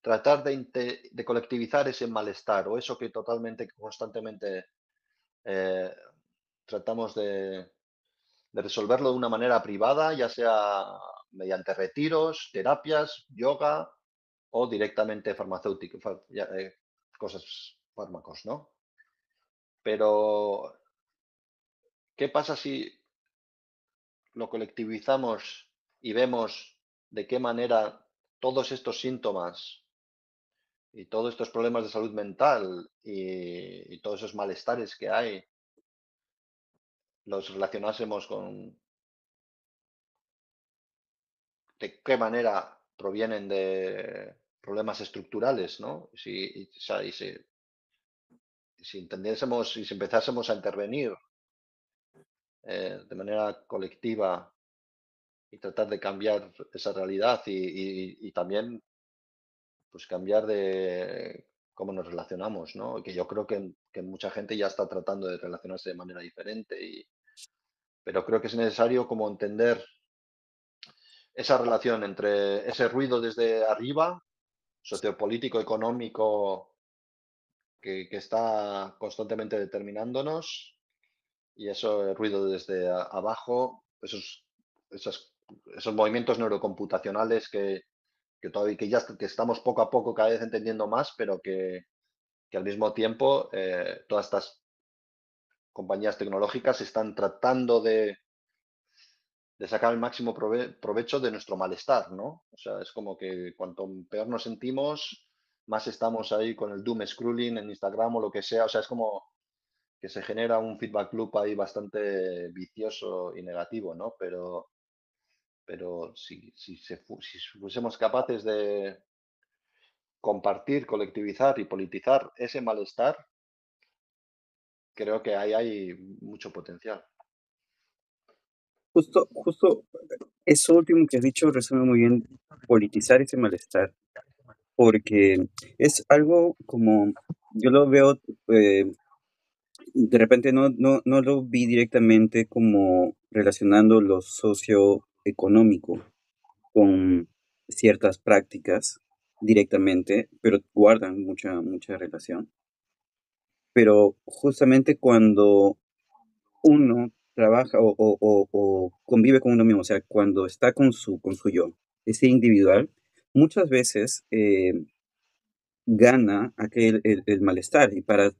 tratar de colectivizar ese malestar o eso que constantemente eh, tratamos de resolverlo de una manera privada, ya sea mediante retiros, terapias, yoga o directamente farmacéutico, fármacos, ¿no? Pero, ¿qué pasa si lo colectivizamos y vemos de qué manera todos estos síntomas y todos estos problemas de salud mental y todos esos malestares que hay los relacionásemos con de qué manera provienen de problemas estructurales, ¿no? O sea, si entendiésemos y si empezásemos a intervenir de manera colectiva y tratar de cambiar esa realidad y también pues cambiar de cómo nos relacionamos, ¿no? Que yo creo que mucha gente ya está tratando de relacionarse de manera diferente, pero creo que es necesario como entender esa relación entre ese ruido desde arriba, sociopolítico, económico, que está constantemente determinándonos, y eso, el ruido desde abajo, esos movimientos neurocomputacionales que estamos poco a poco cada vez entendiendo más, pero que al mismo tiempo todas estas compañías tecnológicas están tratando de sacar el máximo provecho de nuestro malestar, ¿no? O sea, es como que cuanto peor nos sentimos, más estamos ahí con el doom scrolling en Instagram o lo que sea. O sea, es como que se genera un feedback loop ahí bastante vicioso y negativo, ¿no? Pero si fuésemos capaces de compartir, colectivizar y politizar ese malestar, creo que ahí hay mucho potencial. Justo eso último que has dicho resume muy bien politizar ese malestar, porque es algo como, yo lo veo, de repente no lo vi directamente como relacionando lo socioeconómico con ciertas prácticas directamente, pero guardan mucha relación. Pero justamente cuando uno trabaja o convive con uno mismo, o sea, cuando está con su yo, ese individual, muchas veces gana el malestar y para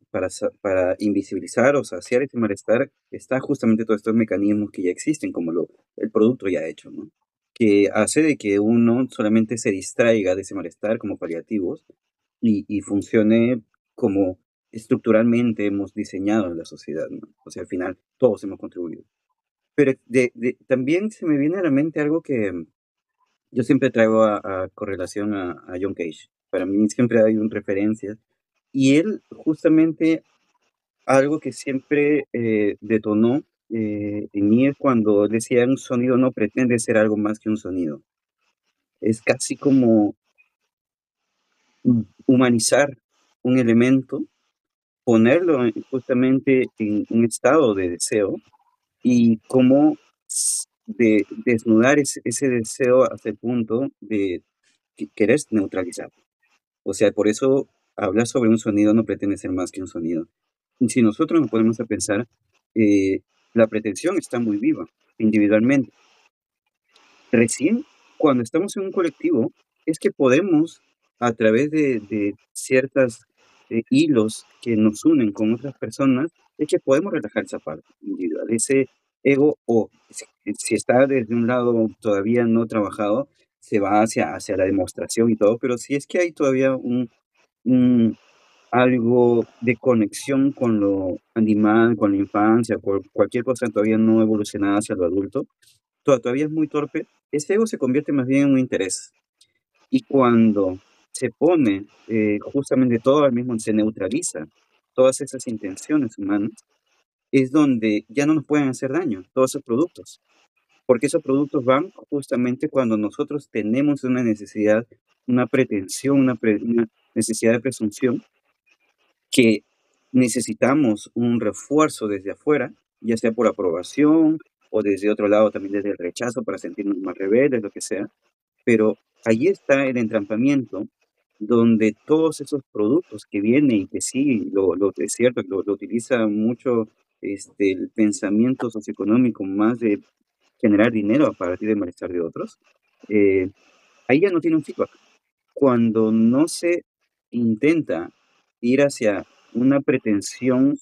invisibilizar o saciar ese malestar está justamente todos estos mecanismos que ya existen, como el producto ya hecho, ¿no? Que hace de que uno solamente se distraiga de ese malestar como paliativos y funcione como estructuralmente hemos diseñado en la sociedad, ¿no? O sea, al final todos hemos contribuido. Pero también se me viene a la mente algo que yo siempre traigo a correlación a John Cage. Para mí siempre hay un referencia. Y él justamente algo que siempre detonó en mí es cuando decía un sonido no pretende ser algo más que un sonido. Es casi como humanizar un elemento, ponerlo justamente en un estado de deseo y cómo desnudar ese deseo hasta el punto de querer neutralizar. O sea, por eso hablar sobre un sonido no pretende ser más que un sonido. Y si nosotros nos ponemos a pensar, eh, la pretensión está muy viva individualmente. Recién cuando estamos en un colectivo es que podemos, a través de ciertos hilos que nos unen con otras personas, es que podemos relajar esa parte individual, ese ego, o si está desde un lado todavía no trabajado, se va hacia la demostración y todo, pero si es que hay todavía un algo de conexión con lo animal, con la infancia, cualquier cosa todavía no evolucionada hacia lo adulto, todavía es muy torpe, ese ego se convierte más bien en un interés. Y cuando se pone justamente todo al mismo, se neutraliza todas esas intenciones humanas, es donde ya no nos pueden hacer daño todos esos productos. Porque esos productos van justamente cuando nosotros tenemos una necesidad, una pretensión, una necesidad de presunción, que necesitamos un refuerzo desde afuera, ya sea por aprobación o desde otro lado también desde el rechazo para sentirnos más rebeldes, lo que sea. Pero allí está el entrampamiento donde todos esos productos que vienen y que sí, es cierto, lo utiliza mucho el pensamiento socioeconómico más de generar dinero a partir del malestar de otros, eh, ahí ya no tiene un feedback. Cuando no se intenta ir hacia una pretensión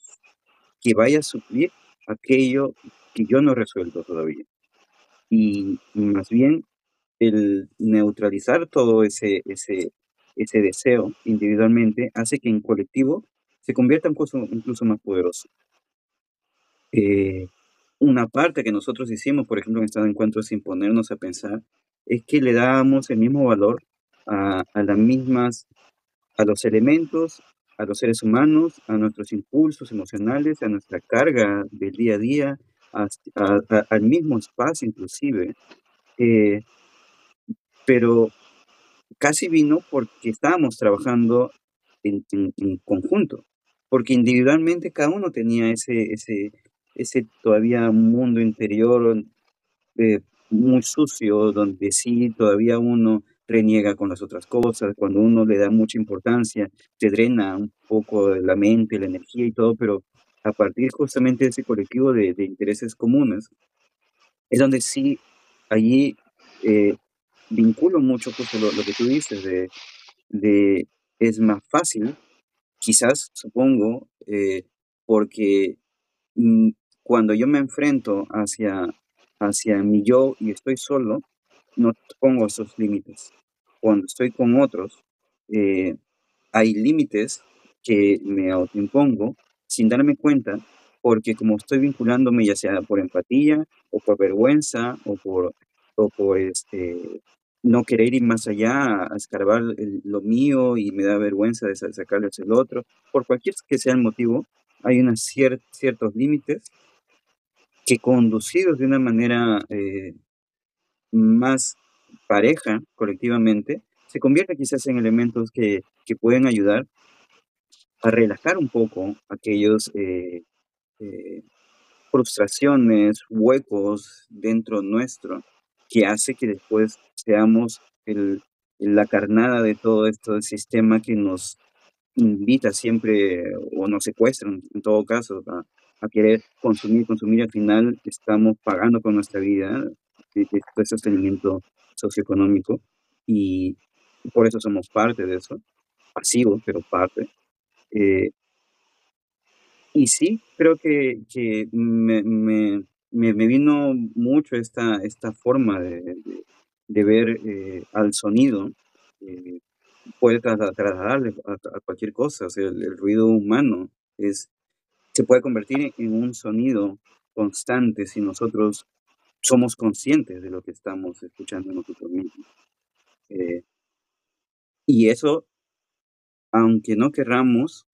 que vaya a suplir aquello que yo no he resuelto todavía. Y más bien el neutralizar todo ese deseo individualmente hace que en colectivo se convierta incluso más poderoso. Eh, una parte que nosotros hicimos, por ejemplo, en estado de encuentro sin ponernos a pensar, es que le dábamos el mismo valor a las mismas, a los elementos, a los seres humanos, a nuestros impulsos emocionales, a nuestra carga del día a día, al mismo espacio inclusive, eh, pero casi vino porque estábamos trabajando en conjunto, porque individualmente cada uno tenía ese todavía mundo interior eh, muy sucio, donde sí todavía uno reniega con las otras cosas, cuando uno le da mucha importancia, te drena un poco la mente, la energía y todo, pero a partir justamente de ese colectivo de intereses comunes, es donde sí, allí vinculo mucho justo lo que tú dices de es más fácil, quizás, supongo, porque mm, cuando yo me enfrento hacia hacia mi yo y estoy solo, no pongo esos límites. Cuando estoy con otros, eh, hay límites que me autoimpongo sin darme cuenta, porque como estoy vinculándome ya sea por empatía o por vergüenza o por no querer ir más allá a escarbar lo mío y me da vergüenza de sacarles el otro, por cualquier que sea el motivo, hay unos ciertos límites que conducidos de una manera más pareja colectivamente, se convierten quizás en elementos que pueden ayudar a relajar un poco aquellos eh, frustraciones, huecos dentro nuestro, que hace que después seamos la carnada de todo este sistema que nos invita siempre o nos secuestra en todo caso a querer consumir, consumir. Al final estamos pagando con nuestra vida de sostenimiento socioeconómico y por eso somos parte de eso, pasivos, pero parte. Eh, y sí, creo que me vino mucho esta forma de ver al sonido, eh, puede trasladarle a cualquier cosa, o sea, el ruido humano se puede convertir en un sonido constante si nosotros somos conscientes de lo que estamos escuchando nosotros mismos. Y eso, aunque no querramos,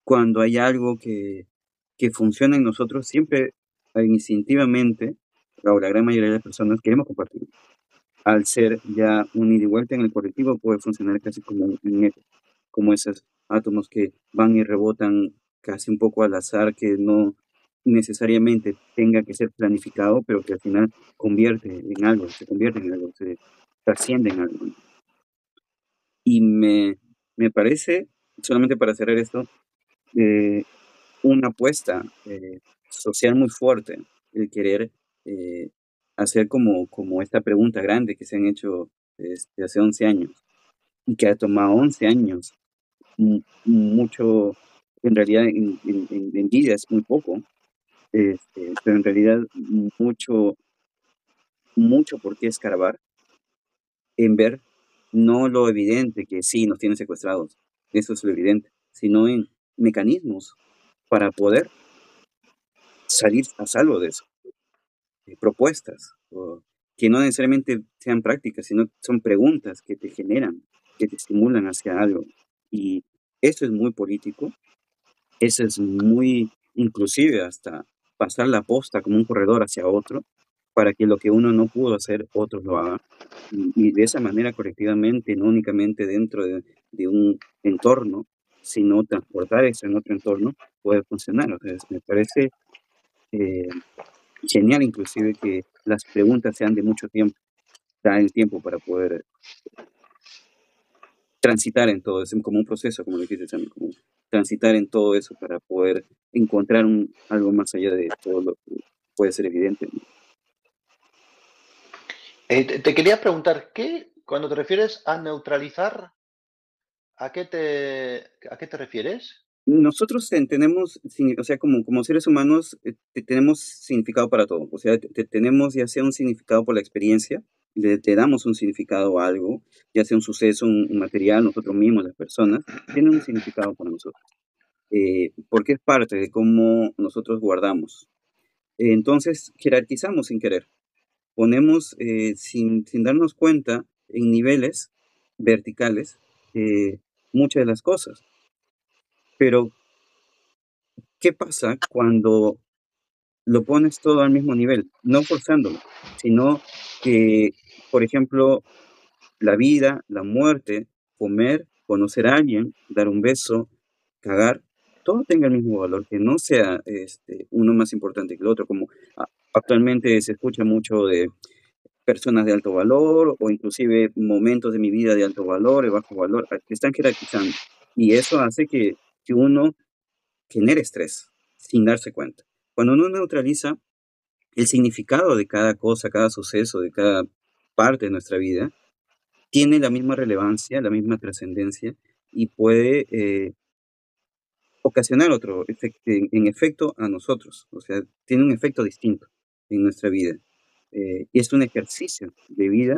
cuando hay algo que funciona en nosotros, siempre instintivamente, o la gran mayoría de las personas, queremos compartirlo. Al ser ya un ida y vuelta en el colectivo, puede funcionar casi como un eco, como esos átomos que van y rebotan casi un poco al azar, que no necesariamente tenga que ser planificado, pero que al final se convierte en algo, se trasciende en algo. Y me parece, solamente para cerrar esto, una apuesta social muy fuerte, el querer eh, hacer como esta pregunta grande que se han hecho hace 11 años y que ha tomado 11 años, mucho, en realidad en vida es muy poco, pero en realidad mucho, mucho por qué escarbar en ver no lo evidente que sí nos tienen secuestrados, eso es lo evidente, sino en mecanismos para poder salir a salvo de eso. Propuestas, que no necesariamente sean prácticas, sino son preguntas que te generan, que te estimulan hacia algo. Y eso es muy político, eso es muy inclusive hasta pasar la posta como un corredor hacia otro, para que lo que uno no pudo hacer, otros lo hagan. Y de esa manera colectivamente, no únicamente dentro de un entorno, sino transportar eso en otro entorno, puede funcionar. O sea, me parece genial inclusive que las preguntas sean de mucho tiempo, da el tiempo para poder transitar en todo eso, como un proceso, como lo dijiste también, como transitar en todo eso para poder encontrar algo más allá de todo lo que puede ser evidente, ¿no? Te quería preguntar, cuando te refieres a neutralizar, a qué te refieres? Nosotros tenemos, o sea, como seres humanos, tenemos significado para todo. O sea, tenemos ya sea un significado por la experiencia, te damos un significado a algo, ya sea un suceso, un material, nosotros mismos, las personas, tienen un significado para nosotros. Porque es parte de cómo nosotros guardamos. Entonces, jerarquizamos sin querer. Ponemos, sin darnos cuenta, en niveles verticales, muchas de las cosas. Pero, ¿qué pasa cuando lo pones todo al mismo nivel? No forzándolo, sino que, por ejemplo, la vida, la muerte, comer, conocer a alguien, dar un beso, cagar, todo tenga el mismo valor, que no sea uno más importante que el otro, como actualmente se escucha mucho de personas de alto valor o inclusive momentos de mi vida de alto valor, de bajo valor, que están jerarquizando. Y eso hace que uno genere estrés sin darse cuenta. Cuando uno neutraliza el significado de cada cosa, cada suceso, de cada parte de nuestra vida, tiene la misma relevancia, la misma trascendencia y puede ocasionar otro efecto, en efecto a nosotros. O sea, tiene un efecto distinto en nuestra vida. Y es un ejercicio de vida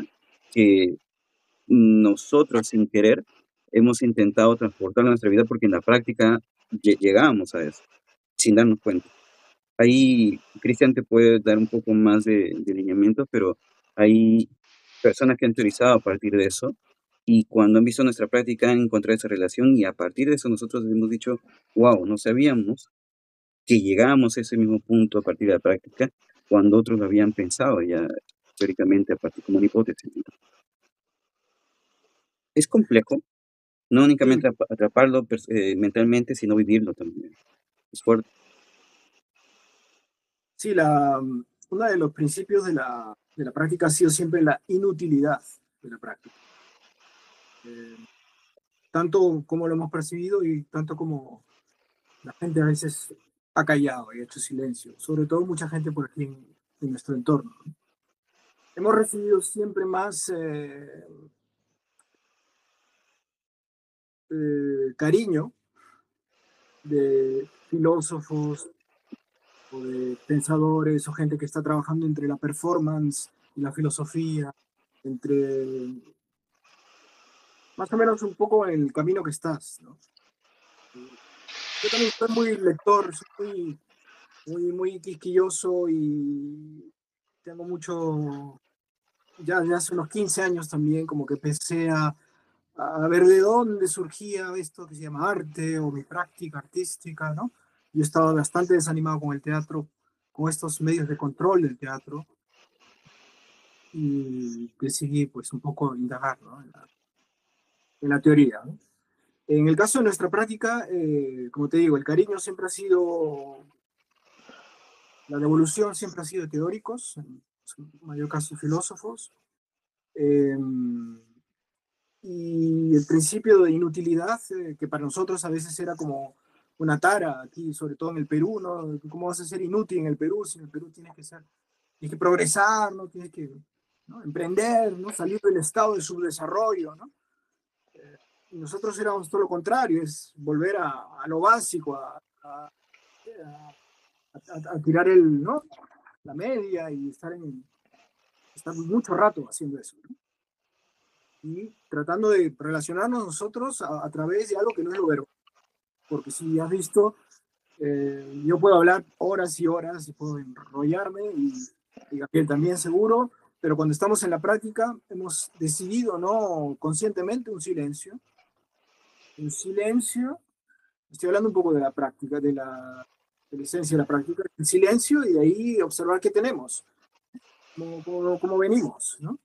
que nosotros sin querer hemos intentado transportar a nuestra vida porque en la práctica llegábamos a eso, sin darnos cuenta. Ahí Cristian te puede dar un poco más de lineamiento, pero hay personas que han teorizado a partir de eso y cuando han visto nuestra práctica han encontrado esa relación y a partir de eso nosotros hemos dicho, wow, no sabíamos que llegábamos a ese mismo punto a partir de la práctica cuando otros lo habían pensado ya teóricamente a partir como una hipótesis. Es complejo, no Sí, únicamente atraparlo mentalmente, sino vivirlo también. Es fuerte. sí, uno de los principios de la práctica ha sido siempre la inutilidad de la práctica. Tanto como lo hemos percibido y tanto como la gente a veces ha callado y ha hecho silencio, sobre todo mucha gente por aquí en nuestro entorno. Hemos recibido siempre más cariño de filósofos o de pensadores o gente que está trabajando entre la performance y la filosofía, entre más o menos un poco en el camino que estás, ¿no? Yo también soy muy lector, soy muy quisquilloso y tengo mucho, ya hace unos 15 años también, como que empecé a ver de dónde surgía esto que se llama arte o mi práctica artística, ¿no? Yo estaba bastante desanimado con el teatro, con estos medios de control del teatro y decidí pues un poco indagar, ¿no? En la teoría, ¿no? En el caso de nuestra práctica, como te digo, el cariño siempre ha sido, la devolución siempre ha sido de teóricos, en su mayor caso filósofos, eh, y el principio de inutilidad, que para nosotros a veces era como una tara aquí, sobre todo en el Perú, ¿no? ¿Cómo vas a ser inútil en el Perú si en el Perú tienes que progresar, ¿no? Tienes que, ¿no? Emprender, ¿no? Salir del estado de subdesarrollo, ¿no? Y nosotros éramos todo lo contrario, es volver a lo básico, a tirar ¿no? La media y estar mucho rato haciendo eso, ¿no? Y tratando de relacionarnos nosotros a través de algo que no es lo verbal. Porque si has visto, yo puedo hablar horas y horas y puedo enrollarme y Gabriel también seguro, pero cuando estamos en la práctica hemos decidido, ¿no? Conscientemente un silencio, estoy hablando un poco de la práctica, de la esencia de la práctica, el silencio y de ahí observar qué tenemos, cómo venimos, ¿no?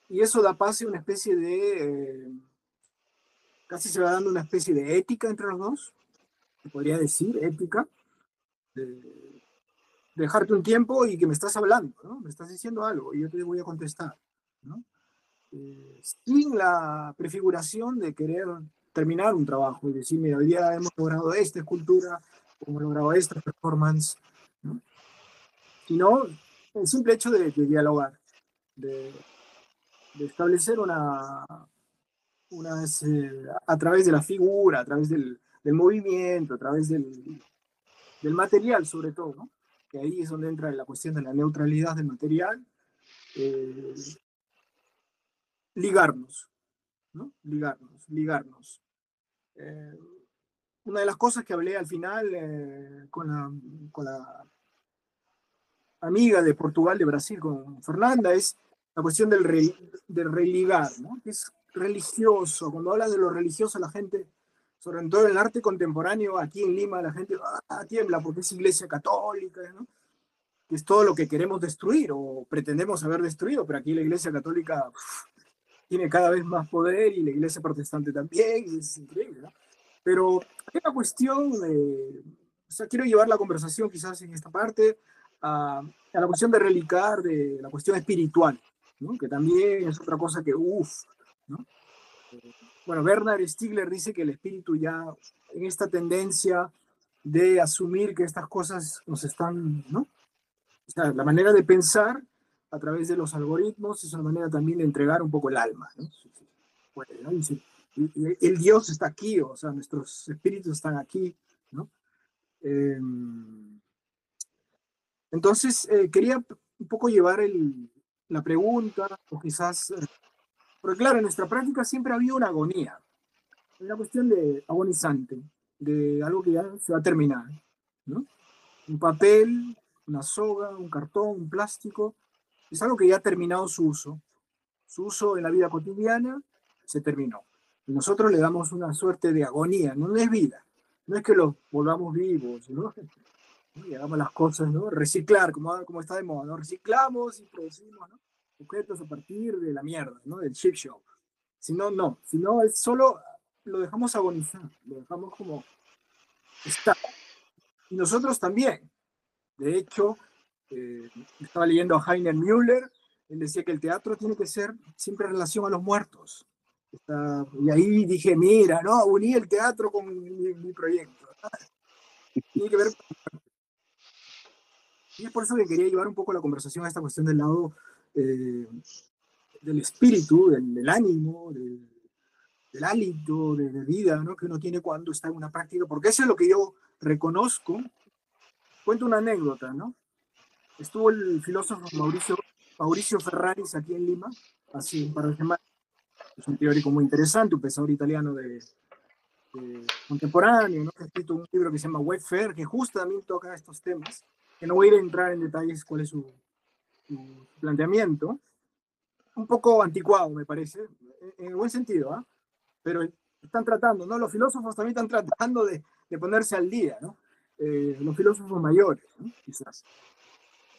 Y eso da paso a una especie casi se va dando una especie de ética entre los dos, se podría decir, ética, de dejarte un tiempo y que me estás hablando, ¿no? Me estás diciendo algo y yo te voy a contestar, ¿no? Sin la prefiguración de querer terminar un trabajo y decir, mira, hoy día hemos logrado esta escultura, hemos logrado esta performance, ¿no? Sino el simple hecho de dialogar, de, de establecer a través de la figura, a través del movimiento, a través del material sobre todo, ¿no? Que ahí es donde entra la cuestión de la neutralidad del material, eh, ligarnos, ¿no? Ligarnos. Eh, una de las cosas que hablé al final con la amiga de Portugal, de Brasil, con Fernanda, es la cuestión del religar, ¿no? Que es religioso. Cuando hablas de lo religioso, la gente, sobre todo en el arte contemporáneo, aquí en Lima, la gente tiembla porque es iglesia católica, ¿no? Que es todo lo que queremos destruir o pretendemos haber destruido, pero aquí la iglesia católica tiene cada vez más poder y la iglesia protestante también, y es increíble, ¿no? Pero hay una cuestión, o sea, quiero llevar la conversación quizás en esta parte a la cuestión de relicar, de la cuestión espiritual, ¿no? Que también es otra cosa que, uff, ¿no? Bueno, Bernard Stiegler dice que el espíritu ya en esta tendencia de asumir que estas cosas nos están, ¿no? O sea, la manera de pensar a través de los algoritmos es una manera también de entregar un poco el alma, ¿no? Bueno, ¿no? Dice, el Dios está aquí, o sea, nuestros espíritus están aquí, ¿no? Eh, entonces, quería un poco llevar la pregunta, o quizás, porque claro, en nuestra práctica siempre había una agonía, una cuestión de agonizante, de algo que ya se va a terminar, ¿no? Un papel, una soga, un cartón, un plástico, es algo que ya ha terminado su uso en la vida cotidiana se terminó. Y nosotros le damos una suerte de agonía, no es vida, no es que los volvamos vivos, ¿no? Y hagamos las cosas, ¿no? Reciclar, como está de moda, ¿no? Reciclamos y producimos, ¿no? Objetos a partir de la mierda, ¿no? Del chip show. Si no, no. Si no, es solo lo dejamos agonizar, lo dejamos como está. Y nosotros también. De hecho, estaba leyendo a Heiner Müller, él decía que el teatro tiene que ser siempre en relación a los muertos. Y ahí dije, mira, no, uní el teatro con mi proyecto. Tiene que ver. Y es por eso que quería llevar un poco la conversación a esta cuestión del lado del espíritu, del ánimo, del hálito, de vida, ¿no? Que uno tiene cuando está en una práctica, porque eso es lo que yo reconozco. Cuento una anécdota, ¿no? Estuvo el filósofo Mauricio Ferraris aquí en Lima, hace un par de semanas. Es un teórico muy interesante, un pensador italiano de contemporáneo, ¿no? Ha escrito un libro que se llama Wayfair, que justo también toca estos temas, que no voy a ir a entrar en detalles cuál es su planteamiento. Un poco anticuado, me parece, en el buen sentido, ¿eh? Pero están tratando, ¿no? Los filósofos también están tratando de ponerse al día, ¿no? Los filósofos mayores, ¿no? Quizás.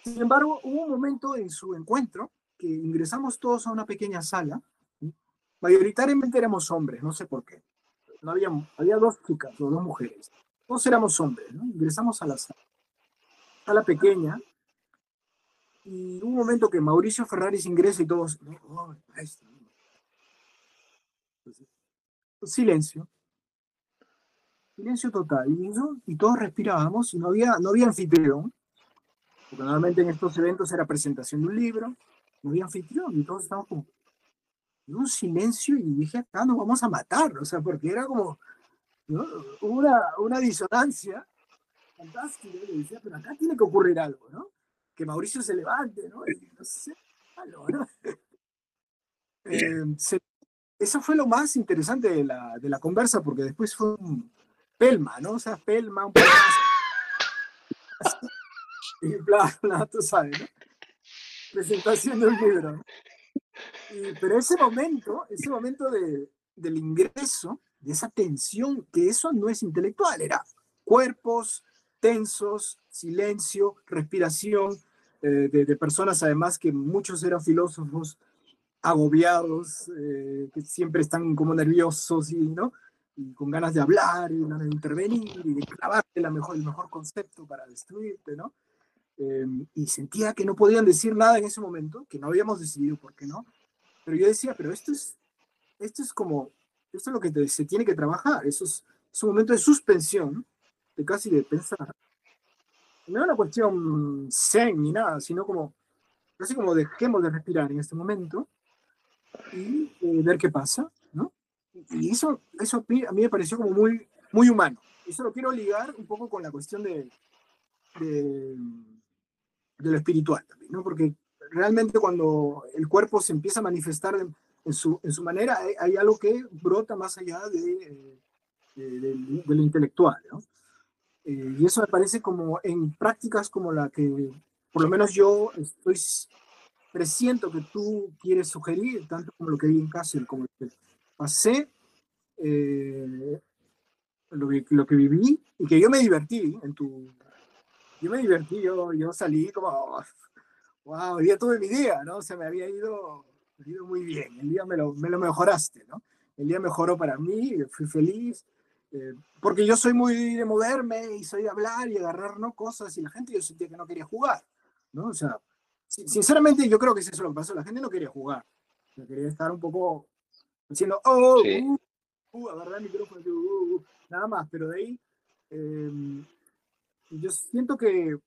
Sin embargo, hubo un momento en su encuentro que ingresamos todos a una pequeña sala. ¿Sí? Mayoritariamente éramos hombres, no sé por qué. No había dos chicas o dos mujeres. Todos éramos hombres, ¿no? Ingresamos a la sala pequeña y hubo un momento que Mauricio Ferraris ingresa y todos, ¿no? Oh, maestro. Entonces, silencio total. Y todos respirábamos y no había anfitrión. Porque normalmente en estos eventos era presentación de un libro, no había anfitrión y todos estábamos como en un silencio y dije, acá nos vamos a matar, o sea, porque era como, ¿no? Una disonancia fantástica. Y decía, pero acá tiene que ocurrir algo, ¿no? Que Mauricio se levante, ¿no? Y no sé, algo, ¿no? Eso fue lo más interesante de la conversa, porque después fue un pelma, ¿no? O sea, pelma, un pelma. Y bla, bla, tú sabes, ¿no? Presentación de un libro, ¿no? Pero ese momento del ingreso, de esa tensión, que eso no es intelectual, era cuerpos tensos, silencio, respiración, de personas además que muchos eran filósofos agobiados, que siempre están como nerviosos ¿no? Y con ganas de hablar, y ganas de intervenir, y de clavarte el mejor concepto para destruirte, ¿no? Y sentía que no podían decir nada en ese momento, que no habíamos decidido por qué no, pero yo decía, pero esto es lo que se tiene que trabajar, es un momento de suspensión, de casi de pensar. No era una cuestión zen ni nada, sino casi como dejemos de respirar en este momento y ver qué pasa, ¿no? Y eso a mí me pareció como muy, muy humano. Eso lo quiero ligar un poco con la cuestión de lo espiritual también, ¿no? Porque realmente cuando el cuerpo se empieza a manifestar en su manera, hay algo que brota más allá de lo intelectual, ¿no? Y eso me parece como en prácticas como la que, por lo menos yo presiento que tú quieres sugerir, tanto como lo que vi en Kassel, como lo que pasé, lo que viví, y que yo me divertí yo salí como, wow, hoy día tuve mi día, ¿no? O sea, me había ido muy bien, el día me lo mejoraste, ¿no? El día mejoró para mí, fui feliz, porque yo soy muy de moverme y soy de hablar y agarrar, ¿no? Cosas, y la gente yo sentía que no quería jugar, ¿no? O sea, sinceramente yo creo que es eso lo que pasó, la gente no quería jugar, quería estar un poco diciendo, oh, Sí. agarrar el micrófono, nada más, pero de ahí yo siento que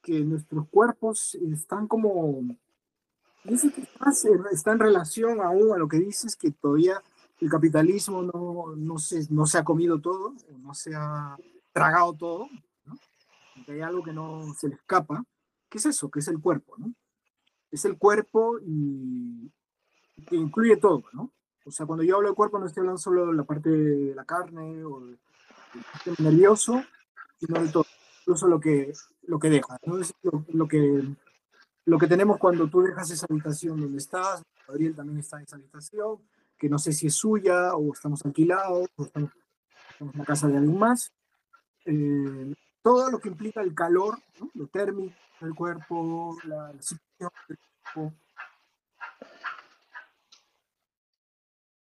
nuestros cuerpos están como, dice que está en relación aún a lo que dices, que todavía el capitalismo no se ha comido todo, no se ha tragado todo, ¿no? Que hay algo que no se le escapa, ¿qué es eso? Que es el cuerpo, ¿no? Es el cuerpo y que incluye todo, ¿no? O sea, cuando yo hablo de cuerpo no estoy hablando solo de la parte de la carne o del sistema nervioso, sino de todo, incluso lo que deja, ¿no? Es lo que tenemos cuando tú dejas esa habitación donde estás. Gabriel también está en esa habitación, que no sé si es suya o estamos alquilados o estamos en la casa de alguien más. Todo lo que implica el calor, ¿no? Lo térmico del cuerpo, la situación del cuerpo.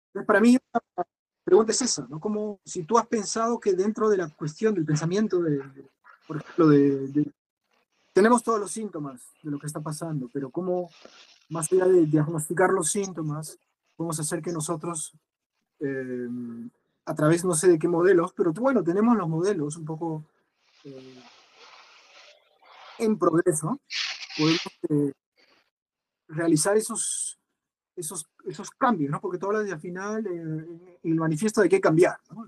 Entonces, para mí, la pregunta es esa, ¿no? Como si tú has pensado que dentro de la cuestión del pensamiento, por ejemplo, tenemos todos los síntomas de lo que está pasando, pero cómo, más allá de diagnosticar los síntomas, podemos hacer que nosotros, eh, a través no sé de qué modelos, pero bueno, tenemos los modelos un poco en progreso, podemos realizar esos cambios, ¿no? Porque tú hablas de al final el manifiesto de que cambiar, ¿no?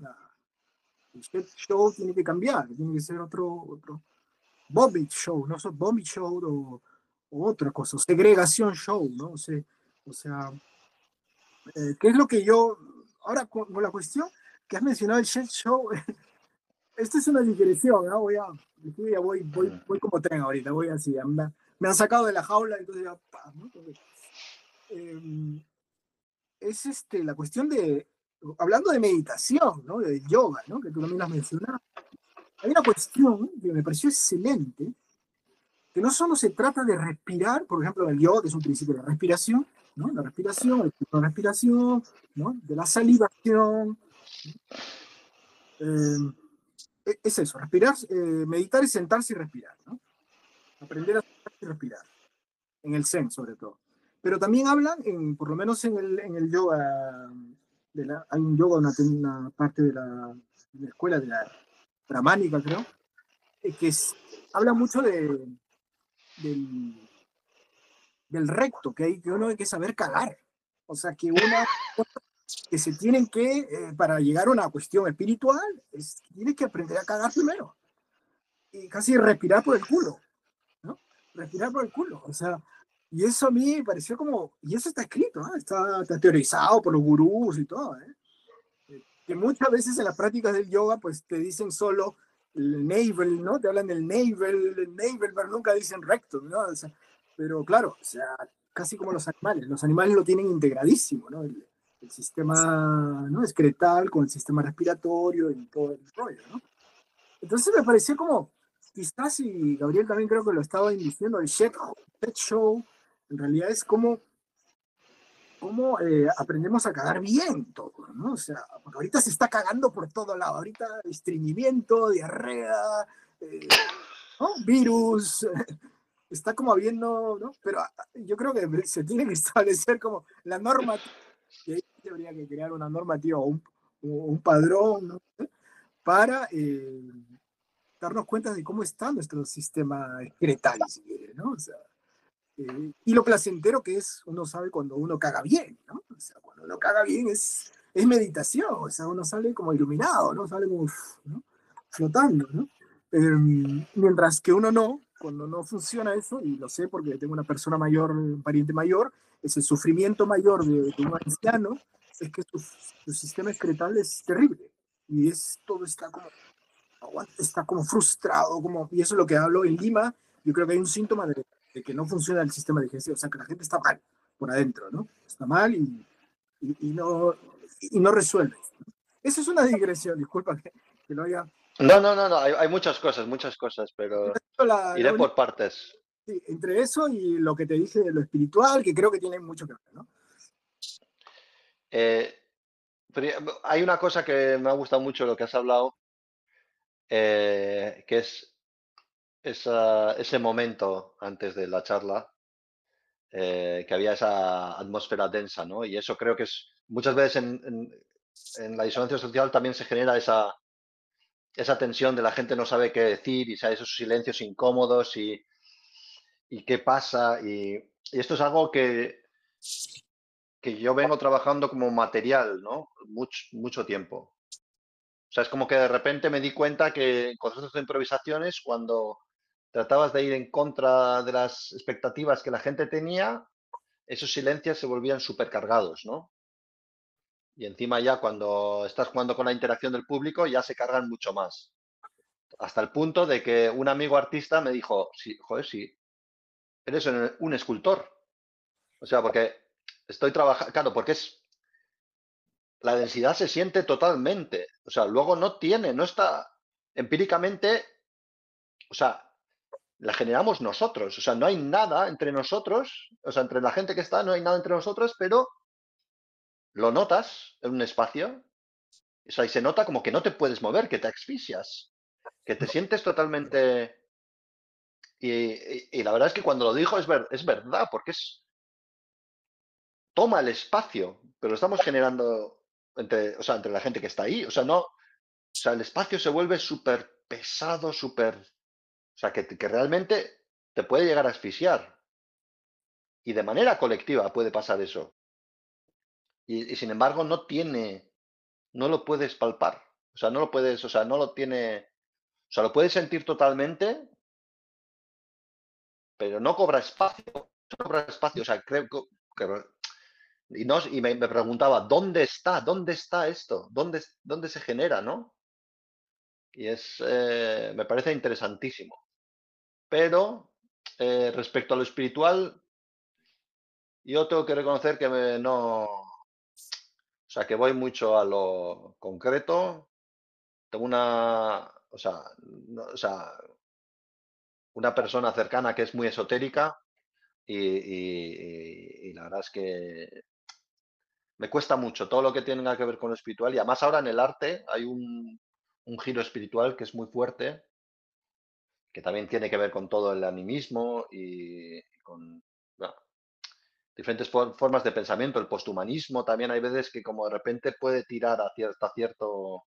El shit show tiene que cambiar, tiene que ser otro vomit show, ¿no? Vomit show o otra cosa, segregación show, ¿no? O sea, ¿qué es lo que yo, ahora con la cuestión que has mencionado el shit show, esto es una digresión, ¿no? Voy como tren ahorita, voy así, me han sacado de la jaula, entonces ya, ¿no? Entonces, es la cuestión de, hablando de meditación, ¿no? De yoga, ¿no? Que tú también lo has mencionado. Hay una cuestión que me pareció excelente, que no solo se trata de respirar, por ejemplo, el yoga, que es un principio de la respiración, ¿no? La respiración, el tipo de respiración, ¿no? De la salivación. Es eso, respirar, meditar es sentarse y respirar, ¿no? Aprender a sentarse y respirar, en el Zen sobre todo. Pero también hablan, por lo menos en el yoga, hay un yoga, una parte de la escuela de la brahmánica, creo, que habla mucho del recto, que uno hay que saber cagar. O sea, que se tienen para llegar a una cuestión espiritual, tienes que aprender a cagar primero. Y casi respirar por el culo, ¿no? Respirar por el culo, o sea, y eso a mí me pareció como, y eso está escrito, ¿no? Está teorizado por los gurús y todo, ¿eh? Que muchas veces en las prácticas del yoga, pues te dicen solo el navel, ¿no? Te hablan del navel, pero nunca dicen recto, ¿no? O sea, pero claro, o sea, casi como los animales lo tienen integradísimo, ¿no? El sistema, ¿no? Excretal con el sistema respiratorio y todo el rollo, ¿no? Entonces me pareció como, quizás, y Gabriel también creo que lo estaba diciendo, el shit show, en realidad es como aprendemos a cagar bien todo, ¿no? O sea, porque ahorita se está cagando por todo lado, ahorita estreñimiento, diarrea, ¿no? Virus, está como habiendo, ¿no? Pero yo creo que se tiene que establecer como la normativa, y ahí habría que crear una normativa o un padrón, ¿no? Para darnos cuenta de cómo está nuestro sistema excretal, si quiere, ¿no? O sea, y lo placentero que es, uno sabe cuando uno caga bien, ¿no? O sea, cuando uno caga bien es meditación, o sea, uno sale como iluminado, ¿no? Sale como, ¿no? Flotando, ¿no? Mientras que uno no, cuando no funciona eso, y lo sé porque tengo una persona mayor, un pariente mayor, es el sufrimiento mayor de un anciano, es que su sistema excretal es terrible, y todo está como frustrado, y eso es lo que hablo en Lima. Yo creo que hay un síntoma de que no funciona el sistema digestivo, o sea, que la gente está mal por adentro, ¿no? Está mal y no resuelve. Eso es una digresión, disculpa que lo haya... No, hay muchas cosas, pero iré por partes. Sí, entre eso y lo que te dije de lo espiritual, que creo que tiene mucho que ver, ¿no? Hay una cosa que me ha gustado mucho lo que has hablado, que es ese momento antes de la charla, que había esa atmósfera densa, ¿no? Y eso creo que es muchas veces en la disonancia social también se genera esa tensión de la gente no sabe qué decir y esos silencios incómodos y qué pasa. Y esto es algo que yo vengo trabajando como material, ¿no? Mucho tiempo. O sea, es como que de repente me di cuenta que en conciertos de improvisaciones, cuando tratabas de ir en contra de las expectativas que la gente tenía, esos silencios se volvían supercargados, ¿no? Y encima ya cuando estás jugando con la interacción del público ya se cargan mucho más. Hasta el punto de que un amigo artista me dijo, sí, joder, sí, eres un escultor. O sea, porque estoy trabajando, claro, porque la densidad se siente totalmente. O sea, luego no está empíricamente, o sea, la generamos nosotros. O sea, no hay nada entre nosotros, o sea, entre la gente que está, no hay nada entre nosotros, pero lo notas en un espacio. O sea, y se nota como que no te puedes mover, que te asfixias, que te sientes totalmente. Y la verdad es que cuando lo dijo es verdad, porque toma el espacio, pero lo estamos generando o sea, entre la gente que está ahí. O sea, no, o sea, el espacio se vuelve súper pesado, súper. O sea, que realmente te puede llegar a asfixiar. Y de manera colectiva puede pasar eso. Y sin embargo, no lo puedes palpar. O sea, no lo puedes, o sea, no lo tiene. O sea, lo puedes sentir totalmente, pero no cobra espacio. No cobra espacio. O sea, creo que y me preguntaba, ¿dónde está? ¿Dónde está esto? ¿Dónde se genera, no? Y me parece interesantísimo. Pero respecto a lo espiritual, yo tengo que reconocer que no, o sea, que voy mucho a lo concreto. Tengo o sea, una persona cercana que es muy esotérica y la verdad es que me cuesta mucho todo lo que tenga que ver con lo espiritual y además ahora en el arte hay un giro espiritual que es muy fuerte, que también tiene que ver con todo el animismo y con bueno, diferentes formas de pensamiento, el posthumanismo también hay veces que como de repente puede tirar a ciertos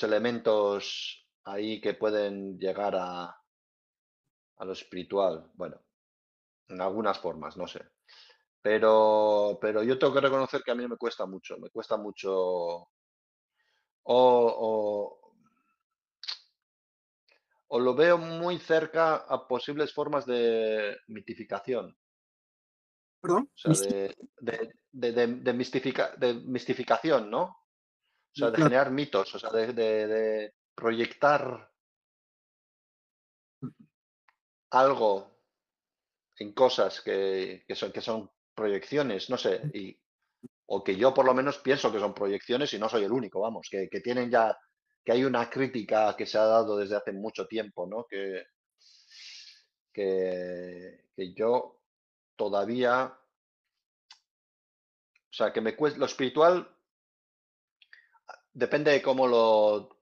elementos ahí que pueden llegar a lo espiritual, bueno, en algunas formas, no sé. Pero yo tengo que reconocer que a mí me cuesta mucho o, o lo veo muy cerca a posibles formas de mitificación, Perdón, o sea, de mistificación, ¿no? O sea, de claro. generar mitos, o sea, de proyectar algo en cosas que son proyecciones, no sé, o que yo por lo menos pienso que son proyecciones y no soy el único, vamos, que tienen ya, que hay una crítica que se ha dado desde hace mucho tiempo, ¿no? Que yo todavía, o sea, que me cuesta, lo espiritual depende de cómo lo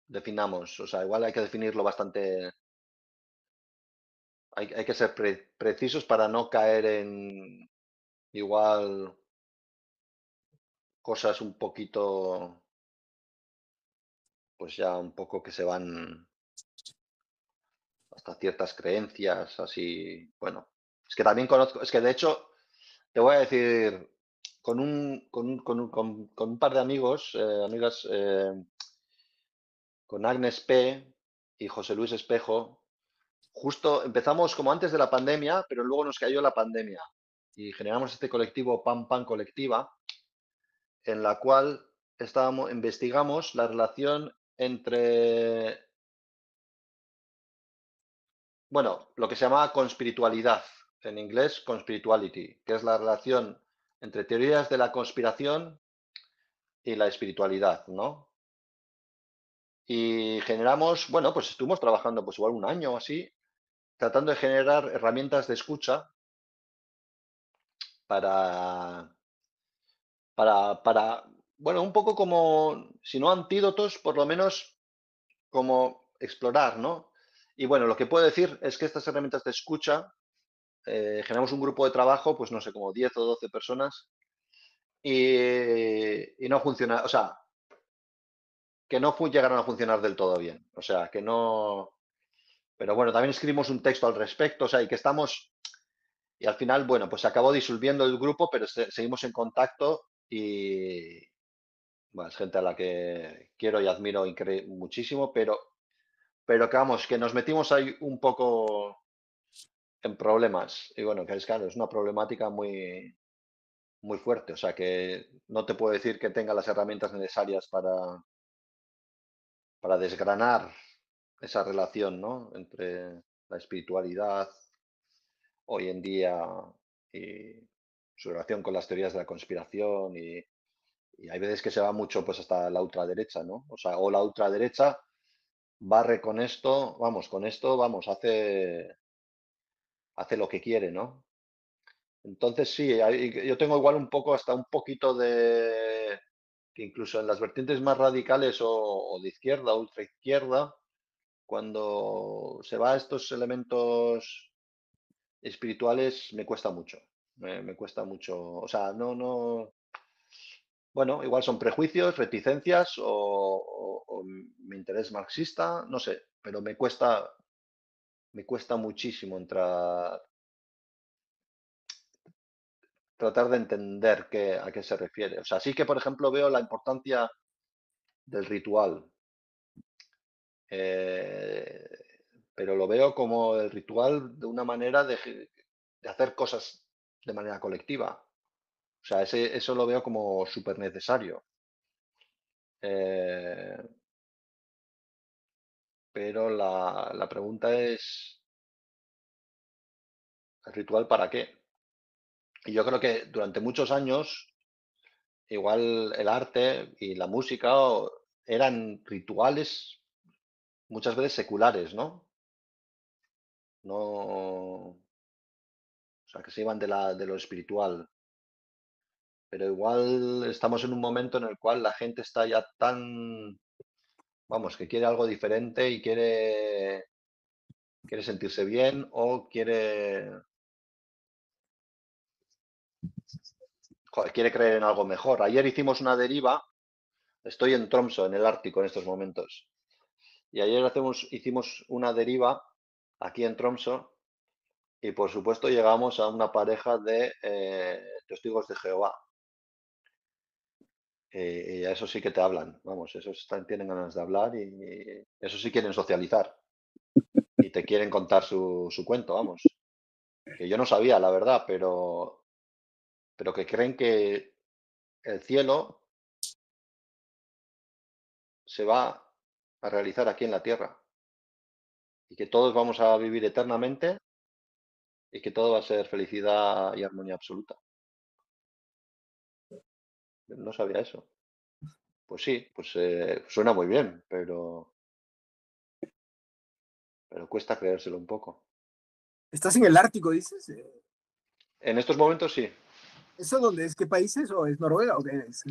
definamos, o sea, igual hay que definirlo bastante, hay que ser precisos para no caer en igual cosas un poquito, pues ya un poco que se van hasta ciertas creencias, así, bueno, es que también conozco, es que de hecho, te voy a decir, con un par de amigos, amigas, con Agnes P. y José Luis Espejo, justo empezamos como antes de la pandemia, pero luego nos cayó la pandemia y generamos este colectivo Pan Pan Colectiva, en la cual investigamos la relación entre, bueno, lo que se llama conspiritualidad, en inglés conspirituality, que es la relación entre teorías de la conspiración y la espiritualidad, ¿no? Y generamos, bueno, pues estuvimos trabajando pues igual un año o así, tratando de generar herramientas de escucha para, bueno, un poco como, si no antídotos, por lo menos como explorar, ¿no? Y bueno, lo que puedo decir es que estas herramientas de escucha, generamos un grupo de trabajo, pues no sé, como 10 o 12 personas, y no funciona, o sea, que no llegaron a funcionar del todo bien. O sea, que no. Pero bueno, también escribimos un texto al respecto, o sea, y que estamos. Y al final, bueno, pues se acabó disolviendo el grupo, pero seguimos en contacto y. Bueno, es gente a la que quiero y admiro muchísimo, pero pero que vamos, que nos metimos ahí un poco en problemas. Y bueno, que es claro, es una problemática muy, muy fuerte. O sea, que no te puedo decir que tenga las herramientas necesarias para desgranar esa relación, ¿no? Entre la espiritualidad hoy en día y su relación con las teorías de la conspiración y hay veces que se va mucho pues hasta la ultraderecha, ¿no? O sea, o la ultraderecha barre con esto, vamos, hace lo que quiere, ¿no? Entonces sí, yo tengo igual un poco, hasta un poquito de, que incluso en las vertientes más radicales o de izquierda, ultra izquierda, cuando se va a estos elementos espirituales me cuesta mucho. Me cuesta mucho. O sea, no. Bueno, igual son prejuicios, reticencias o mi interés marxista, no sé, pero me cuesta muchísimo tratar de entender a qué se refiere. O sea, sí que, por ejemplo, veo la importancia del ritual, eh, pero lo veo como el ritual de una manera de hacer cosas de manera colectiva. O sea, eso lo veo como súper necesario. Eh, pero la pregunta es, ¿el ritual para qué? Y yo creo que durante muchos años, igual el arte y la música eran rituales muchas veces seculares, ¿no? No, o sea, que se iban de lo espiritual. Pero igual estamos en un momento en el cual la gente está ya tan, vamos, que quiere algo diferente y quiere sentirse bien o quiere creer en algo mejor. Ayer hicimos una deriva, estoy en Tromsø, en el Ártico en estos momentos, y ayer hicimos una deriva aquí en Tromsø y por supuesto llegamos a una pareja de testigos de Jehová. Y a eso sí que te hablan, vamos, esos tienen ganas de hablar y eso sí quieren socializar y te quieren contar su cuento, vamos. Que yo no sabía, la verdad, pero que creen que el cielo se va a realizar aquí en la tierra y que todos vamos a vivir eternamente y que todo va a ser felicidad y armonía absoluta. No sabía eso. Pues sí, pues suena muy bien, pero cuesta creérselo un poco. ¿Estás en el Ártico, dices? En estos momentos sí. ¿Eso dónde es? ¿Qué países? ¿O es Noruega o qué es?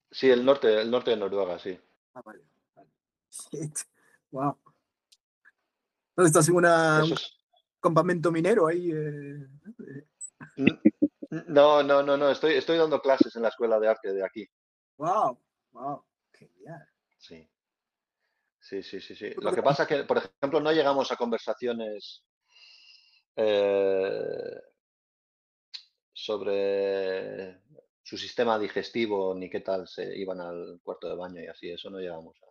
Sí, el norte de Noruega, sí. Vale, vale. Wow. ¿Dónde estás en Eso un es. campamento minero ahí? N- No. Estoy dando clases en la escuela de arte de aquí. Wow, wow. Genial. Sí, sí. Lo que pasa es que, por ejemplo, no llegamos a conversaciones eh, sobre su sistema digestivo ni qué tal se iban al cuarto de baño y así. Eso no llegamos a.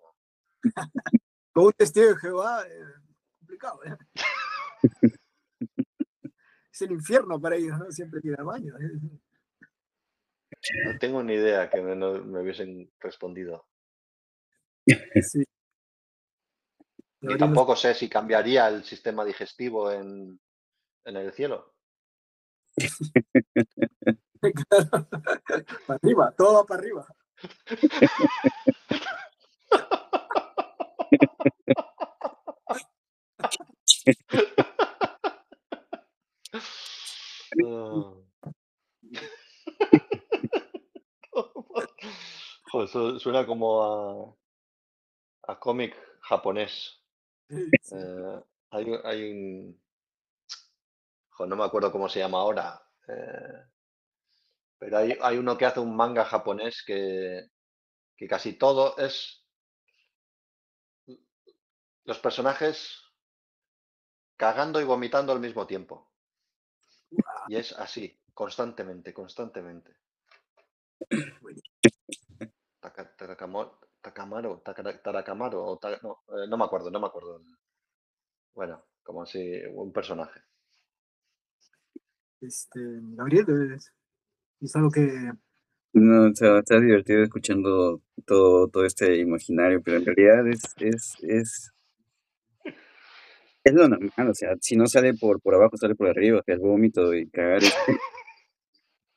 Con un testigo de Jehová, complicado, ¿eh? Es el infierno para ellos, ¿no? Siempre tiene baño. No tengo ni idea que me hubiesen respondido. Sí. Ni tampoco sé si cambiaría el sistema digestivo en el cielo. Claro. Para arriba, todo va para arriba. Ah. Joder, eso suena como a cómic japonés. Sí. Hay un. Joder, no me acuerdo cómo se llama ahora. Pero hay uno que hace un manga japonés que casi todo es los personajes cagando y vomitando al mismo tiempo. Y es así, constantemente. Tarakamaro, o no me acuerdo. Bueno, como si un personaje. Gabriel, es algo que... No, o sea, está divertido escuchando todo este imaginario, pero en realidad es lo normal, o sea, si no sale por abajo, sale por arriba, que el vómito y cagar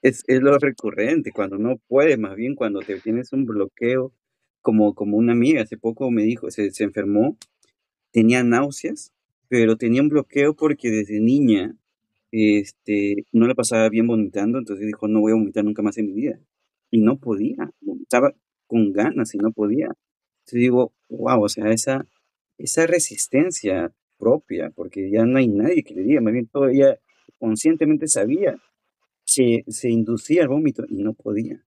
es lo recurrente, cuando no puedes, más bien cuando te tienes un bloqueo, como una amiga hace poco me dijo, se enfermó, tenía náuseas, pero tenía un bloqueo porque desde niña no la pasaba bien vomitando, entonces dijo, no voy a vomitar nunca más en mi vida. Y no podía, vomitaba con ganas y no podía. Entonces digo, wow, o sea, esa resistencia propia, porque ya no hay nadie que le diga, más bien todo ella conscientemente sabía que se inducía al vómito y no podía.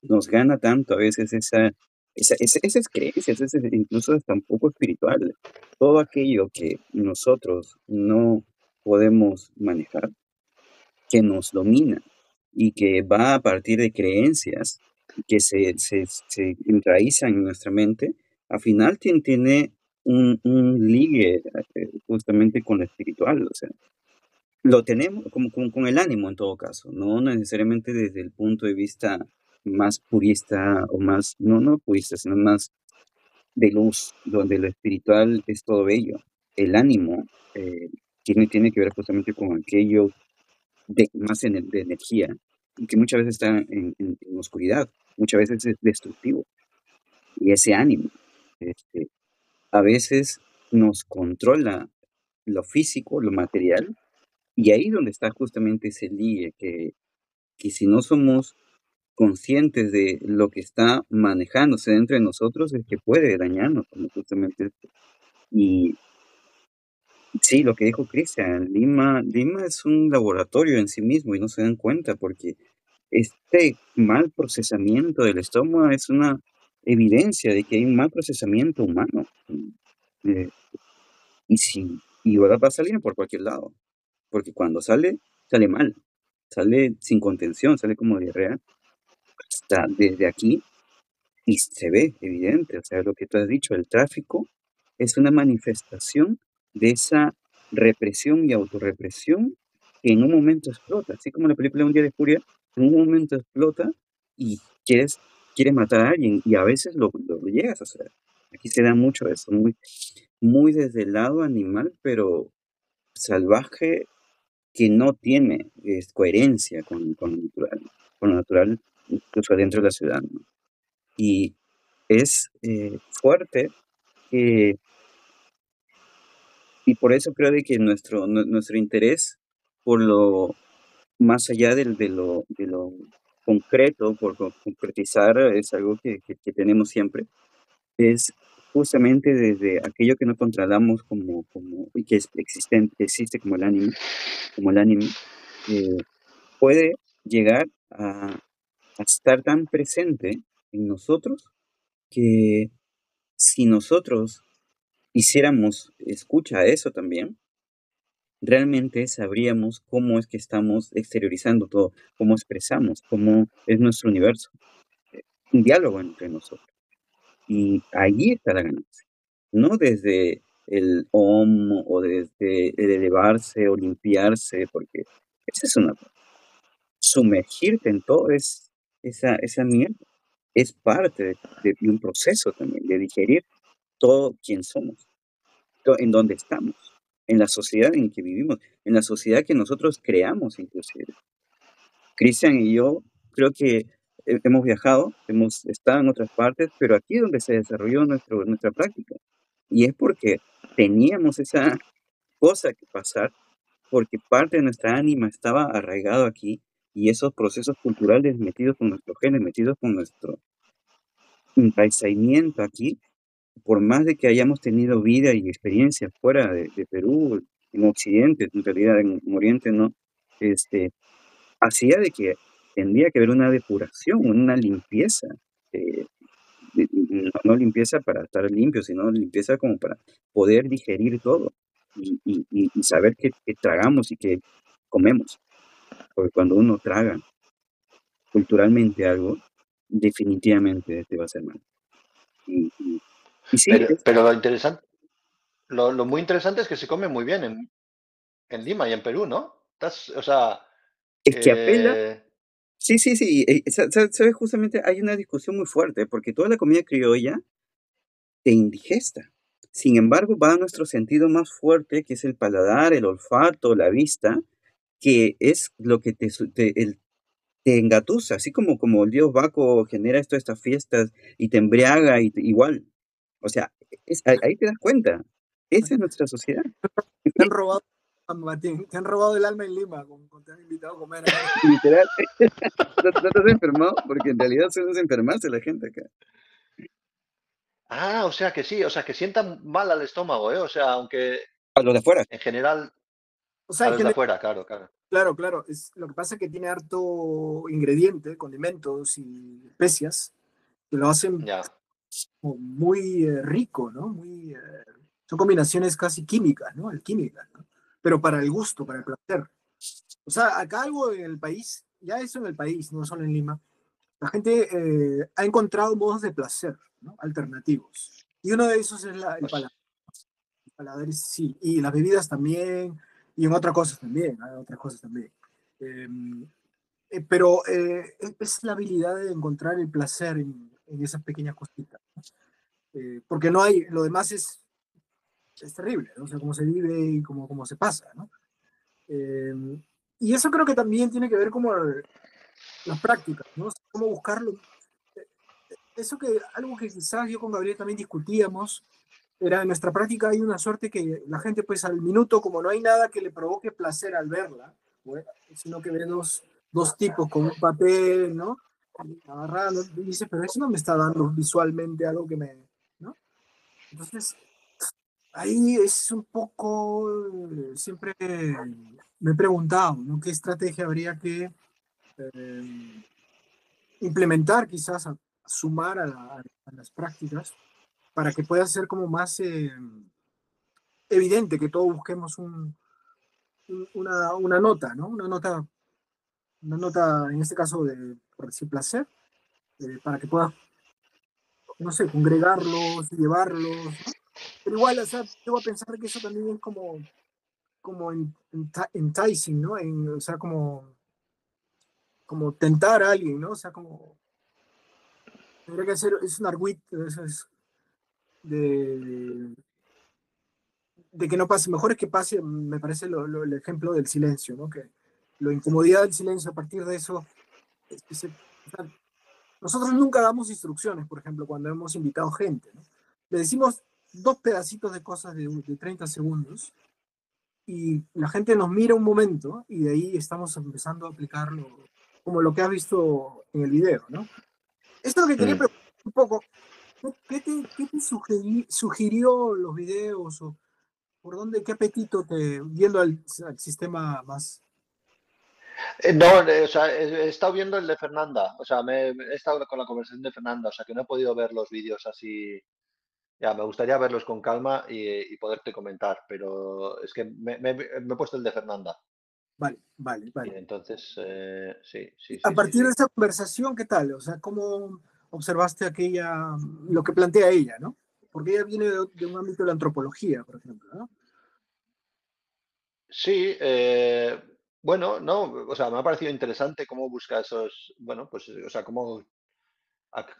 Nos gana tanto a veces esas creencias, incluso hasta un poco espiritual. Todo aquello que nosotros no podemos manejar, que nos domina y que va a partir de creencias que se enraizan en nuestra mente, al final tiene un ligue justamente con lo espiritual. O sea, lo tenemos como con el ánimo en todo caso, no necesariamente desde el punto de vista más purista o más, no purista, sino más de luz, donde lo espiritual es todo bello. El ánimo tiene que ver justamente con aquello más de energía, y que muchas veces está en oscuridad, muchas veces es destructivo. Y ese ánimo, este, a veces nos controla lo físico, lo material, y ahí donde está justamente ese ligue, que si no somos conscientes de lo que está manejándose dentro de nosotros, es que puede dañarnos, como justamente esto. Y sí, lo que dijo Cristian, Lima es un laboratorio en sí mismo y no se dan cuenta porque este mal procesamiento del estómago es una evidencia de que hay un mal procesamiento humano. Eh, y ahora va a salir por cualquier lado, porque cuando sale, sale mal, sale sin contención, sale como diarrea, hasta desde aquí. Y se ve evidente, o sea, lo que tú has dicho, el tráfico es una manifestación de esa represión y autorrepresión que en un momento explota, así como la película Un día de furia, en un momento explota y quieres matar a alguien y a veces lo llegas a hacer. Aquí se da mucho eso, muy desde el lado animal, pero salvaje, que no tiene coherencia con lo natural, incluso adentro de la ciudad, ¿no? Y es fuerte, eh, y por eso creo de que nuestro interés por lo más allá de lo concreto, por concretizar, es algo que tenemos siempre, es justamente desde aquello que no controlamos y que existe como el anime, eh, puede llegar a estar tan presente en nosotros que si nosotros hiciéramos escucha a eso también, realmente sabríamos cómo es que estamos exteriorizando todo, cómo expresamos, cómo es nuestro universo, un diálogo entre nosotros. Y ahí está la ganancia, no desde el OM o desde el elevarse o limpiarse, porque esa es una cosa. Sumergirte en todo esa mierda es parte de un proceso también, de digerir todo quien somos, en donde estamos, en la sociedad en que vivimos, en la sociedad que nosotros creamos inclusive. Cristian y yo creo que hemos viajado, hemos estado en otras partes, pero aquí es donde se desarrolló nuestra práctica. Y es porque teníamos esa cosa que pasar, porque parte de nuestra ánima estaba arraigado aquí y esos procesos culturales metidos con nuestros genes, metidos con nuestro enraizamiento aquí, por más de que hayamos tenido vida y experiencia fuera de Perú, en Occidente, en realidad en Oriente no, hacía de que tendría que haber una depuración, una limpieza, eh, no limpieza para estar limpio, sino limpieza como para poder digerir todo y saber que tragamos y que comemos. Porque cuando uno traga culturalmente algo, definitivamente te va a hacer mal. Y, y, y sí, Pero lo interesante, lo muy interesante es que se come muy bien en Lima y en Perú, ¿no? O sea, Es que apela, sí, sabes, justamente hay una discusión muy fuerte, porque toda la comida criolla te indigesta. Sin embargo, va a nuestro sentido más fuerte, que es el paladar, el olfato, la vista, que es lo que te engatusa, así como el dios Baco genera esto, estas fiestas y te embriaga igual. O sea, ahí te das cuenta. Esa es nuestra sociedad. Te han robado, Martín, te han robado el alma en Lima, como te han invitado a comer ahí. Literal. ¿No te has enfermado? Porque en realidad suele enfermarse la gente acá. O sea que sí, o sea que sientan mal al estómago, ¿eh? O sea, aunque A los de afuera. en general O sea, a en los de general, afuera, claro, claro. claro, lo que pasa es que tiene harto ingrediente, condimentos y especias que lo hacen Ya. como muy rico, ¿no? Son combinaciones casi químicas, ¿no? Alquímicas, ¿no? Pero para el gusto, para el placer. O sea, acá algo en el país, ya eso en el país, no solo en Lima, la gente ha encontrado modos de placer, ¿no? Alternativos. Y uno de esos es el Pues, paladar. El paladar sí, y las bebidas también, y en otras cosas también, hay otras cosas también. Eh, pero es la habilidad de encontrar el placer en esas pequeñas cositas. Porque no hay, lo demás es terrible, ¿no? O sea, cómo se vive y cómo se pasa, ¿no? Eh, y eso creo que también tiene que ver como las prácticas, ¿no? O sea, cómo buscarlo. Eso que, algo que quizás yo con Gabriel también discutíamos, era en nuestra práctica hay una suerte que la gente pues al minuto, como no hay nada que le provoque placer al verla, bueno, sino que ve dos tipos con un papel, ¿no? Agarrando, y dice, pero eso no me está dando visualmente algo que me, ¿no? Entonces, ahí es un poco, siempre me he preguntado, ¿no? ¿Qué estrategia habría que implementar quizás, sumar a las prácticas para que pueda ser como más evidente que todos busquemos una nota, ¿no? Una nota, en este caso, por decir, placer, para que puedas, no sé, congregarlos, llevarlos, ¿no? Pero igual, o sea, debo pensar que eso también es como enticing, ¿no? O sea, como tentar a alguien, ¿no? O sea, como tendría que ser, es un argüit, eso es de, de que no pase, mejor es que pase, me parece el ejemplo del silencio, ¿no? Que la incomodidad del silencio, a partir de eso, o sea, nosotros nunca damos instrucciones, por ejemplo, cuando hemos invitado gente, ¿no? Le decimos dos pedacitos de cosas de 30 segundos y la gente nos mira un momento y de ahí estamos empezando a aplicarlo como lo que has visto en el video, ¿no? Esto es lo que quería mm. preguntar un poco. ¿Qué te sugirió los videos o por dónde, qué apetito viendo al sistema más? No, o sea, he estado viendo el de Fernanda, o sea, he estado con la conversación de Fernanda, o sea, que no he podido ver los vídeos así. Ya, me gustaría verlos con calma y poderte comentar, pero es que me he puesto el de Fernanda. Vale, vale, Y vale. entonces, sí, sí, A sí, sí, partir de sí. esa conversación, ¿qué tal? O sea, ¿cómo observaste lo que plantea ella, ¿no? Porque ella viene de un ámbito de la antropología, por ejemplo, ¿no? Sí, bueno, no, o sea, me ha parecido interesante cómo busca esos, bueno, pues, o sea, cómo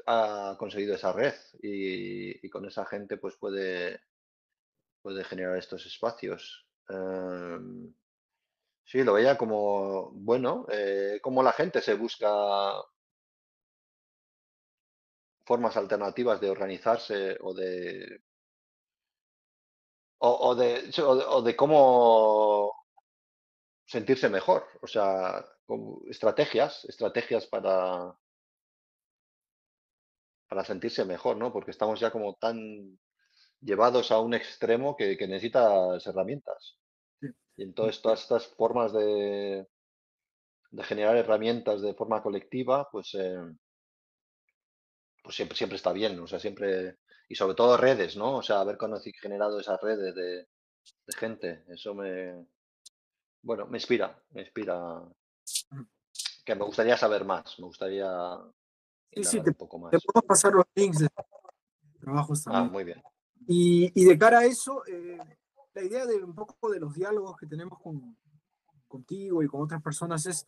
ha conseguido esa red y con esa gente pues puede generar estos espacios. Sí, lo veía como, bueno, como la gente se busca formas alternativas de organizarse o de cómo sentirse mejor. O sea, estrategias para sentirse mejor, ¿no? Porque estamos ya como tan llevados a un extremo que necesitas herramientas. Sí, Y entonces todas estas formas de generar herramientas de forma colectiva, pues siempre está bien, o sea, siempre, y sobre todo redes, ¿no? O sea, haber conocido, generado esas redes de gente, eso bueno, me inspira, que me gustaría saber más, me gustaría sí, indagar te un poco te más. puedo pasar los links de trabajos también. Muy bien. Y de cara a eso, la idea de un poco de los diálogos que tenemos contigo y con otras personas es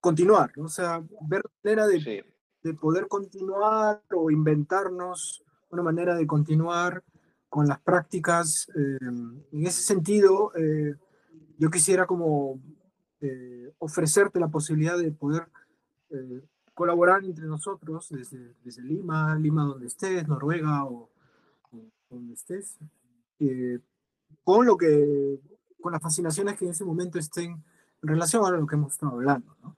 continuar, ¿no? O sea, ver la manera Sí, de poder continuar o inventarnos una manera de continuar con las prácticas. En ese sentido, yo quisiera como ofrecerte la posibilidad de poder eh, colaborar entre nosotros desde Lima, Lima donde estés, Noruega o donde estés, eh, con lo que, con las fascinaciones que en ese momento estén en relación a lo que hemos estado hablando, ¿no?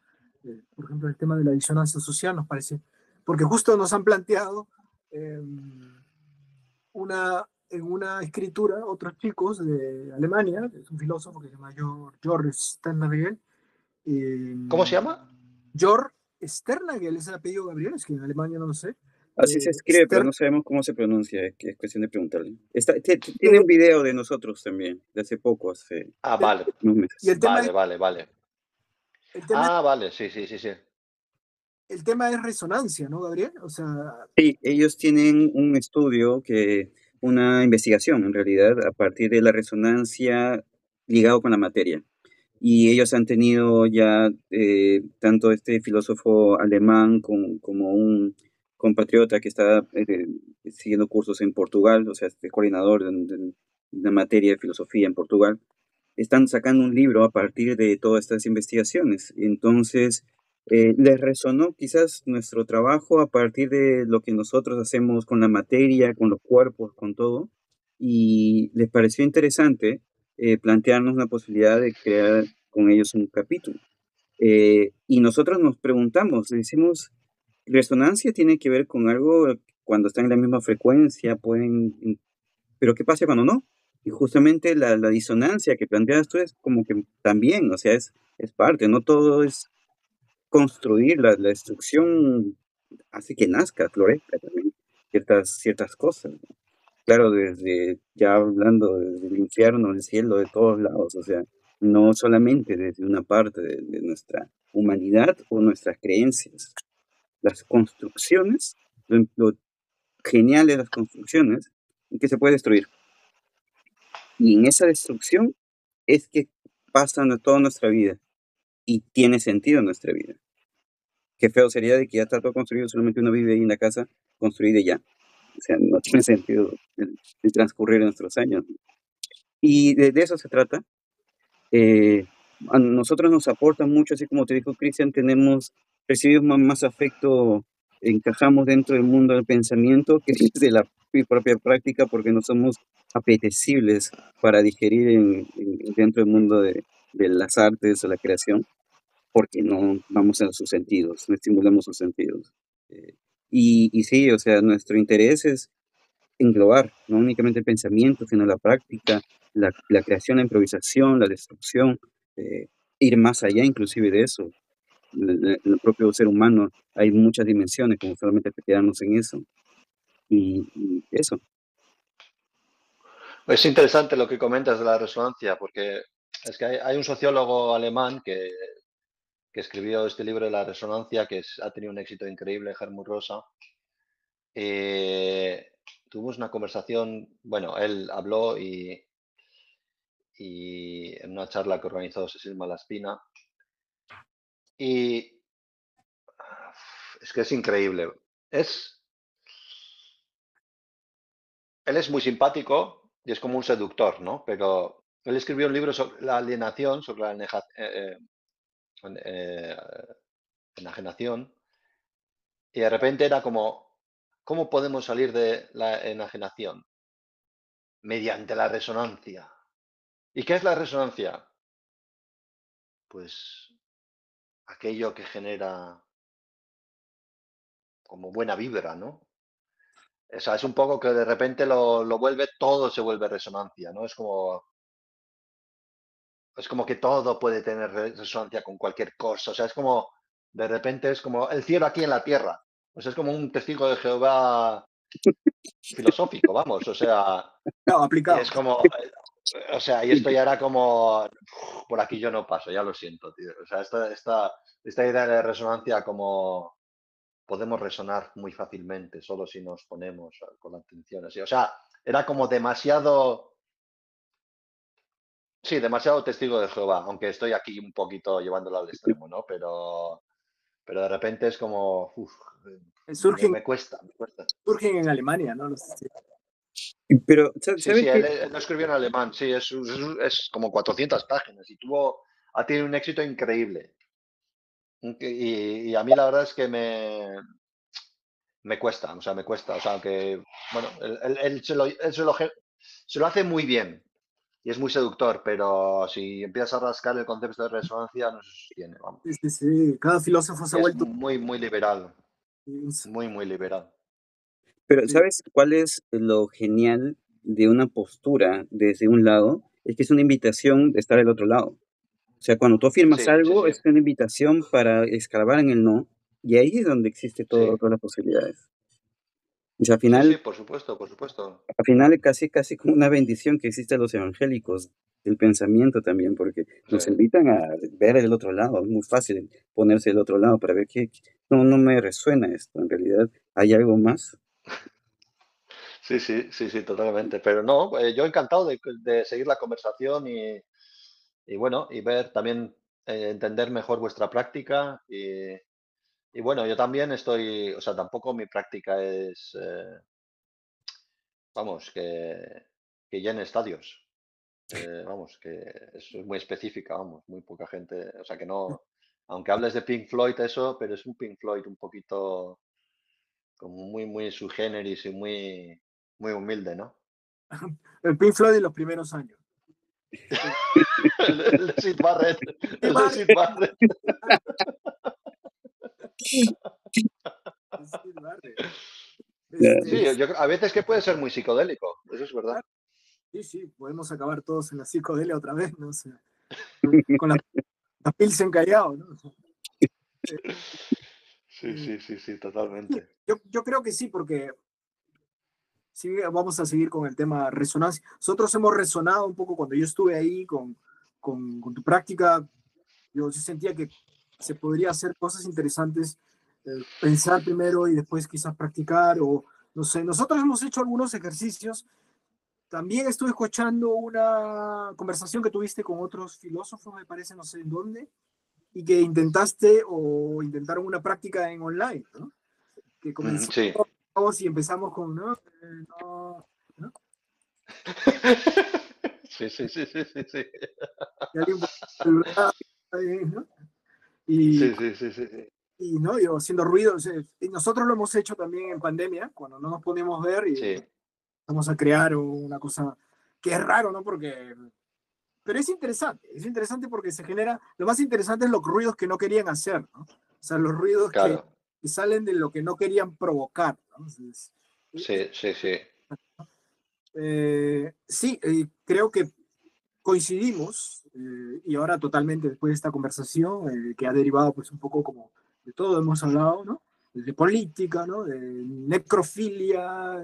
Por ejemplo, el tema de la disonancia social nos parece, porque justo nos han planteado eh, en una escritura otros chicos de Alemania, es un filósofo que se llama George Sternagel. eh, ¿cómo se llama? George Sternagel es el apellido Gabriel, es que en Alemania no lo sé. Así se escribe, pero no sabemos cómo se pronuncia, que es cuestión de preguntarle. Tiene un video de nosotros también, de hace poco, hace Ah, vale, unos Y meses. vale. el tema, Ah, vale, sí. el tema es resonancia, ¿no, Gabriel? O sea, Sí, ellos tienen un estudio una investigación en realidad, a partir de la resonancia ligado con la materia. Y ellos han tenido ya tanto este filósofo alemán como un compatriota que está siguiendo cursos en Portugal, o sea, este coordinador de una materia de filosofía en Portugal, están sacando un libro a partir de todas estas investigaciones. Entonces, les resonó quizás nuestro trabajo a partir de lo que nosotros hacemos con la materia, con los cuerpos, con todo, y les pareció interesante plantearnos la posibilidad de crear con ellos un capítulo. Y nosotros nos preguntamos, decimos, ¿resonancia tiene que ver con algo cuando están en la misma frecuencia? Pero ¿qué pasa cuando no? Y justamente la disonancia que planteas tú es como que también, o sea, es parte, no todo es construir, la destrucción hace que nazca, florezca también ciertas cosas. Claro, desde, ya hablando desde el infierno, el cielo, de todos lados, o sea, no solamente desde una parte de nuestra humanidad o nuestras creencias. Las construcciones, lo genial de las construcciones, es que se puede destruir. Y en esa destrucción es que pasa toda nuestra vida y tiene sentido en nuestra vida. Qué feo sería de que ya está todo construido, solamente uno vive ahí en la casa construida y ya. O sea, no tiene sentido el transcurrir nuestros años. Y de eso se trata. A nosotros nos aporta mucho, así como te dijo Cristian, recibimos más afecto, encajamos dentro del mundo del pensamiento que de la propia práctica, porque no somos apetecibles para digerir dentro del mundo de las artes o la creación, porque no vamos a sus sentidos, no estimulamos sus sentidos. Y sí, o sea, nuestro interés es englobar no únicamente el pensamiento, sino la práctica, la creación, la improvisación, la destrucción, ir más allá inclusive de eso. En el propio ser humano hay muchas dimensiones, como solamente quedarnos en eso. Y eso. Es interesante lo que comentas de la resonancia, porque es que hay un sociólogo alemán que escribió este libro de la resonancia, ha tenido un éxito increíble, Helmut Rosa. Tuvimos una conversación, bueno, él habló y en una charla que organizó Cecil Malaspina. Y es que es increíble. Él es muy simpático y es como un seductor, ¿no? Pero él escribió un libro sobre la alienación, sobre la eh, enajenación, y de repente era como, ¿cómo podemos salir de la enajenación? Mediante la resonancia. ¿Y qué es la resonancia? Pues aquello que genera como buena vibra, ¿no? O sea, es un poco que de repente todo se vuelve resonancia, ¿no? Es como que todo puede tener resonancia con cualquier cosa. O sea, de repente es como el cielo aquí en la tierra. Pues es como un testigo de Jehová filosófico, vamos. O sea, no, y aplicado. es como, o sea, y esto ya era como, por aquí yo no paso, ya lo siento, tío. O sea, esta idea de resonancia como podemos resonar muy fácilmente, solo si nos ponemos con la atención así. O sea, era como demasiado, sí, demasiado testigo de Jehová, aunque estoy aquí un poquito llevándolo al extremo, ¿no? Pero de repente es como, Surgen, me cuesta, me cuesta. surgen en Alemania, ¿no? Pero, Sí, ¿sabes sí, qué? él lo escribió en alemán, sí, es como 400 páginas y ha tenido un éxito increíble. Y a mí la verdad es que me cuesta, o sea, me cuesta, o sea, que, bueno, se lo hace muy bien y es muy seductor, pero si empiezas a rascar el concepto de resonancia, no se sostiene, vamos. Sí, sí, sí. Cada filósofo se Y ha es vuelto. muy, muy liberal, Sí, muy, muy liberal. Pero ¿sabes cuál es lo genial de una postura desde un lado? Es que es una invitación de estar del otro lado. O sea, cuando tú afirmas Sí, sí, algo, sí, es una invitación para escarbar en el no, y ahí es donde existe sí, todas las posibilidades. O sea, sí, sí, por supuesto, por supuesto. al final casi como una bendición que existen los evangélicos, el pensamiento también, porque Sí. nos invitan a ver el otro lado. Es muy fácil ponerse del otro lado para ver que no me resuena esto. En realidad, ¿hay algo más? Sí, sí, sí, sí, totalmente. Pero no, yo encantado de seguir la conversación y bueno, y ver también, entender mejor vuestra práctica y bueno, yo también estoy, o sea, tampoco mi práctica es, vamos, que llene estadios. Vamos, que es muy específica, vamos, muy poca gente, o sea, que no, aunque hables de Pink Floyd, eso, pero es un Pink Floyd un poquito como muy, muy sui generis y muy, muy humilde, ¿no? El Pink Floyd de los primeros años. El de Sid Barrett, Sí, el de vale. Sid Barrett. Sí, vale. Ya. Sí, a veces que puede ser muy psicodélico, eso es verdad. Sí, sí, podemos acabar todos en la psicodelia otra vez, ¿no? O sea, con la Pilsen Callao, ¿no? Sí, sí, sí, sí, totalmente. Yo creo que sí, porque sí, vamos a seguir con el tema resonancia. Nosotros hemos resonado un poco cuando yo estuve ahí con tu práctica. Yo sí sentía que se podría hacer cosas interesantes, pensar primero y después quizás practicar, o no sé. Nosotros hemos hecho algunos ejercicios. También estuve escuchando una conversación que tuviste con otros filósofos, me parece, no sé en dónde, y que intentaste o intentaron una práctica en online, ¿no? Que comenzamos Sí. y empezamos con, ¿no? ¿no? Sí, sí, sí, sí, sí, sí. Y alguien ¿no? Y, Sí, sí, sí, sí, sí. y no, yo haciendo ruido. O sea, y nosotros lo hemos hecho también en pandemia, cuando no nos podíamos ver y Sí, vamos a crear una cosa que es raro, ¿no? Porque, pero es interesante porque se genera, lo más interesante es los ruidos que no querían hacer, ¿no? O sea, los ruidos claro. que salen de lo que no querían provocar, ¿no? Entonces, Sí, sí, sí. sí, creo que coincidimos, y ahora totalmente después de esta conversación, que ha derivado pues un poco como de todo hemos hablado, ¿no? De política, ¿no? De necrofilia,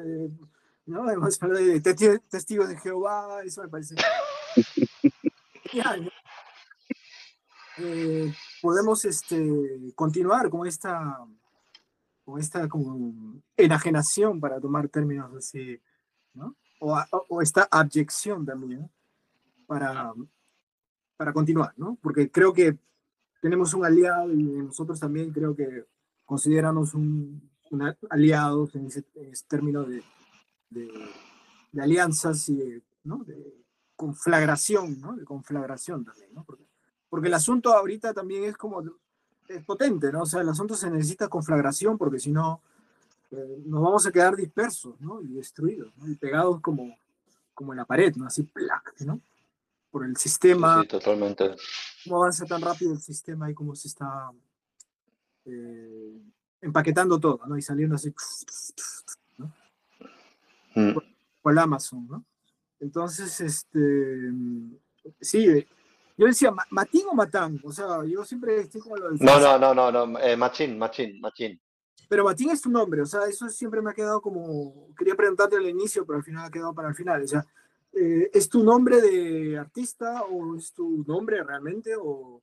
¿no? Hemos hablado de testigos de Jehová, eso me parece genial, ¿no? Podemos continuar con esta como enajenación, para tomar términos así, ¿no? O esta abyección también, ¿no? Para continuar, ¿no? Porque creo que tenemos un aliado y nosotros también creo que consideramos aliados en ese término de alianzas y ¿no? De conflagración, ¿no? De conflagración también, ¿no? Porque el asunto ahorita también es como, es potente, ¿no? O sea, el asunto se necesita conflagración porque si no, nos vamos a quedar dispersos, ¿no? Y destruidos, ¿no? Y pegados como en la pared, ¿no? Así, ¡plac!, ¿no? Por el Sí, sistema, sí, totalmente. cómo avanza tan rápido el sistema y cómo se está eh, empaquetando todo, ¿no? Y saliendo así, ¿no? Mm. Por Amazon, ¿no? Entonces, sí, yo decía, ¿Matín o Matán? O sea, yo siempre estoy como lo No, diferencia. no, no, no, no. Machín, machín, machín. Pero Matín es tu nombre, o sea, eso siempre me ha quedado como, quería preguntarte al inicio, pero al final ha quedado para el final. O sea, ¿es tu nombre de artista o es tu nombre realmente? O...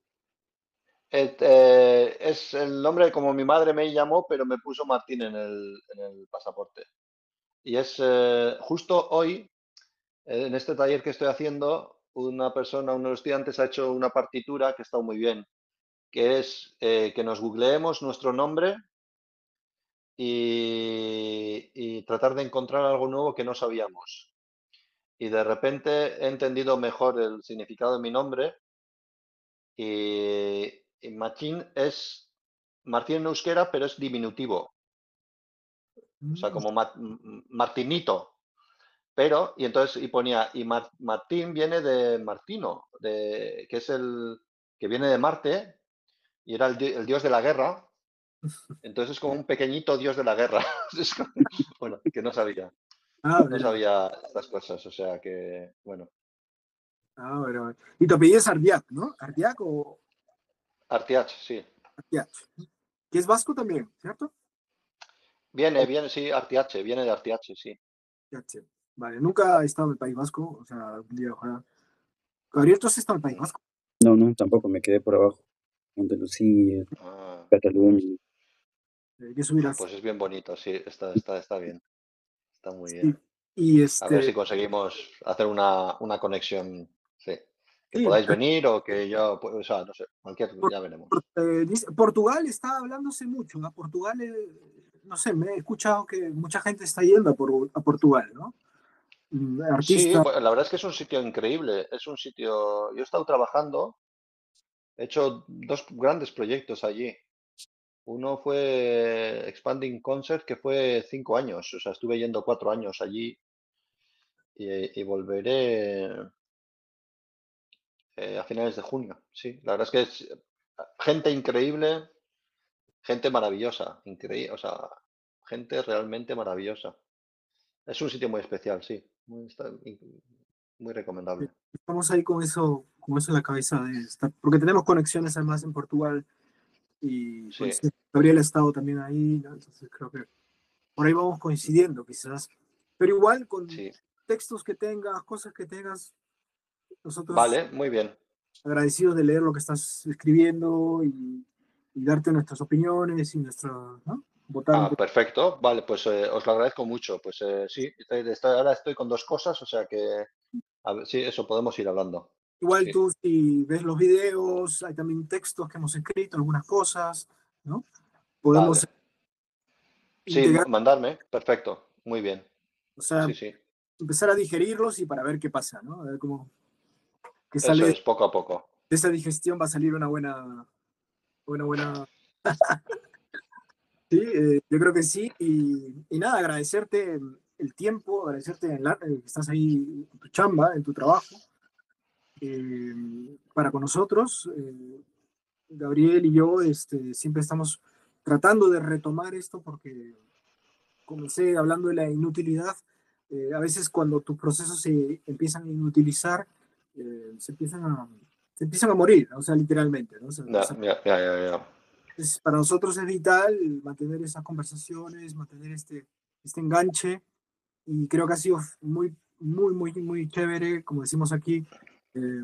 Es el nombre como mi madre me llamó, pero me puso Martín en el pasaporte. Y es justo hoy, en este taller que estoy haciendo, una persona, uno de los estudiantes ha hecho una partitura que está muy bien, que es que nos googleemos nuestro nombre y tratar de encontrar algo nuevo que no sabíamos. Y de repente he entendido mejor el significado de mi nombre y Martín es Martín en euskera, pero es diminutivo. O sea, como Martinito. Pero, y entonces, y ponía, y Martín viene de Martino, que es el que viene de Marte, y era el dios de la guerra. Entonces es como un pequeñito dios de la guerra. Bueno, que no sabía. No Mira. sabía estas cosas, o sea que, bueno. Mira. Y tu apellido es Ardiac, ¿no? ¿Ardiac o Artiach, sí. Ardiac? Que es vasco también, ¿cierto? Viene, sí, Artiache, viene de Artiache, sí. Ardiac. Vale, nunca he estado en el País Vasco, o sea, algún día ojalá. Gabriel, ¿tú has estado en el País Vasco? No, no, tampoco, me quedé por abajo. Andalucía, Ah, Cataluña. Que subirás. pues es bien bonito, sí, está bien. Está muy bien. Sí. Y A ver si conseguimos hacer una conexión, sí. Que sí, podáis venir o que yo, pues, o sea, no sé, ya veremos. Portugal está hablándose mucho, ¿no? Portugal, no sé, me he escuchado que mucha gente está yendo a Portugal, ¿no? Sí, Artistas. bueno, la verdad es que es un sitio increíble, es un sitio, yo he estado trabajando, he hecho dos grandes proyectos allí. Uno fue Expanding Concert, que fue 5 años, o sea, estuve yendo 4 años allí y volveré a finales de junio. Sí, la verdad es que es gente increíble, gente maravillosa, increíble, o sea, gente realmente maravillosa. Es un sitio muy especial, sí, muy recomendable. Estamos ahí con eso en la cabeza de estar, porque tenemos conexiones además en Portugal y Sí, pues Gabriel ha estado también ahí, ¿no? Entonces creo que por ahí vamos coincidiendo quizás, pero igual con sí. textos que tengas, cosas que tengas, nosotros Vale, muy bien. agradecidos de leer lo que estás escribiendo y darte nuestras opiniones y nuestra, ¿no? Votar un Ah, poco. perfecto. Vale, pues os lo agradezco mucho. Pues sí, ahora estoy con dos cosas, o sea que, a ver, sí, eso podemos ir hablando. Igual Sí, tú si ves los videos, hay también textos que hemos escrito, algunas cosas, ¿no? Podemos vale. Sí, integrar, mandarme. Perfecto. Muy bien. o sea, Sí, sí. empezar a digerirlos y para ver qué pasa, ¿no? A ver cómo que sale Eso de es, poco a poco. esa digestión va a salir una buena. Sí, yo creo que sí. Y nada, agradecerte el tiempo, agradecerte que estás ahí en tu chamba, en tu trabajo, eh, para con nosotros. Gabriel y yo siempre estamos tratando de retomar esto porque comencé hablando de la inutilidad. A veces cuando tus procesos se empiezan a inutilizar, se empiezan a morir, ¿no? O sea, literalmente, ¿no? Ya, ya, ya, ya, ya. Para nosotros es vital mantener esas conversaciones, mantener este enganche y creo que ha sido muy, muy, muy, muy chévere, como decimos aquí, eh,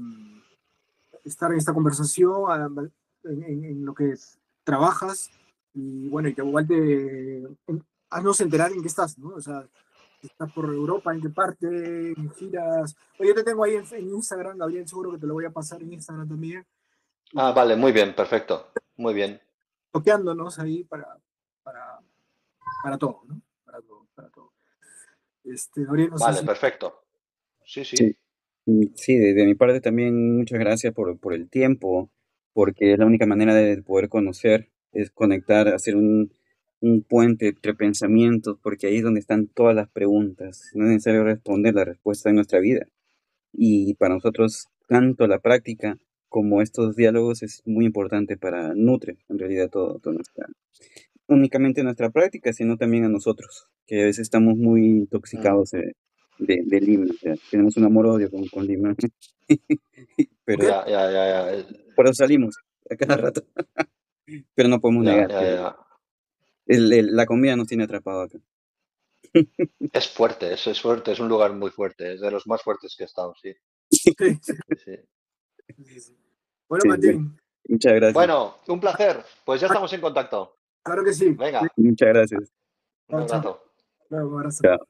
estar en esta conversación, en lo que trabajas y bueno, y que igual haznos enterar en qué estás, ¿no? O sea, estás por Europa, en qué parte, en giras. Oye, yo te tengo ahí en Instagram, Gabriel, seguro que te lo voy a pasar en Instagram también. Ah, Y vale, muy bien, perfecto. Muy bien. toqueándonos ahí para, para todo, ¿no? Para todo, para todo. Gabriel, no sé Vale, si. perfecto. Sí, sí. Sí, sí, de mi parte también muchas gracias por el tiempo, porque es la única manera de poder conocer, es conectar, hacer un puente entre pensamientos, porque ahí es donde están todas las preguntas. No es necesario responder la respuesta en nuestra vida. Y para nosotros, tanto la práctica como estos diálogos es muy importante para nutre en realidad todo nuestra, únicamente nuestra práctica, sino también a nosotros, que a veces estamos muy Mm. intoxicados de Lima. O sea, tenemos un amor-odio con Lima, Ok, pero Ya, ya, ya, ya. por eso salimos a cada rato. Pero no podemos Ya, negar ya, que ya. la comida nos tiene atrapado acá. Es fuerte, es fuerte, es un lugar muy fuerte, es de los más fuertes que he estado, sí. sí, sí, Sí, sí. sí, sí. Bueno, Sí, bueno, Martín, Muchas gracias. Bueno, un placer. Pues ya estamos en contacto. Claro que sí. Venga, Muchas gracias. un abrazo. Claro, un abrazo. Chao.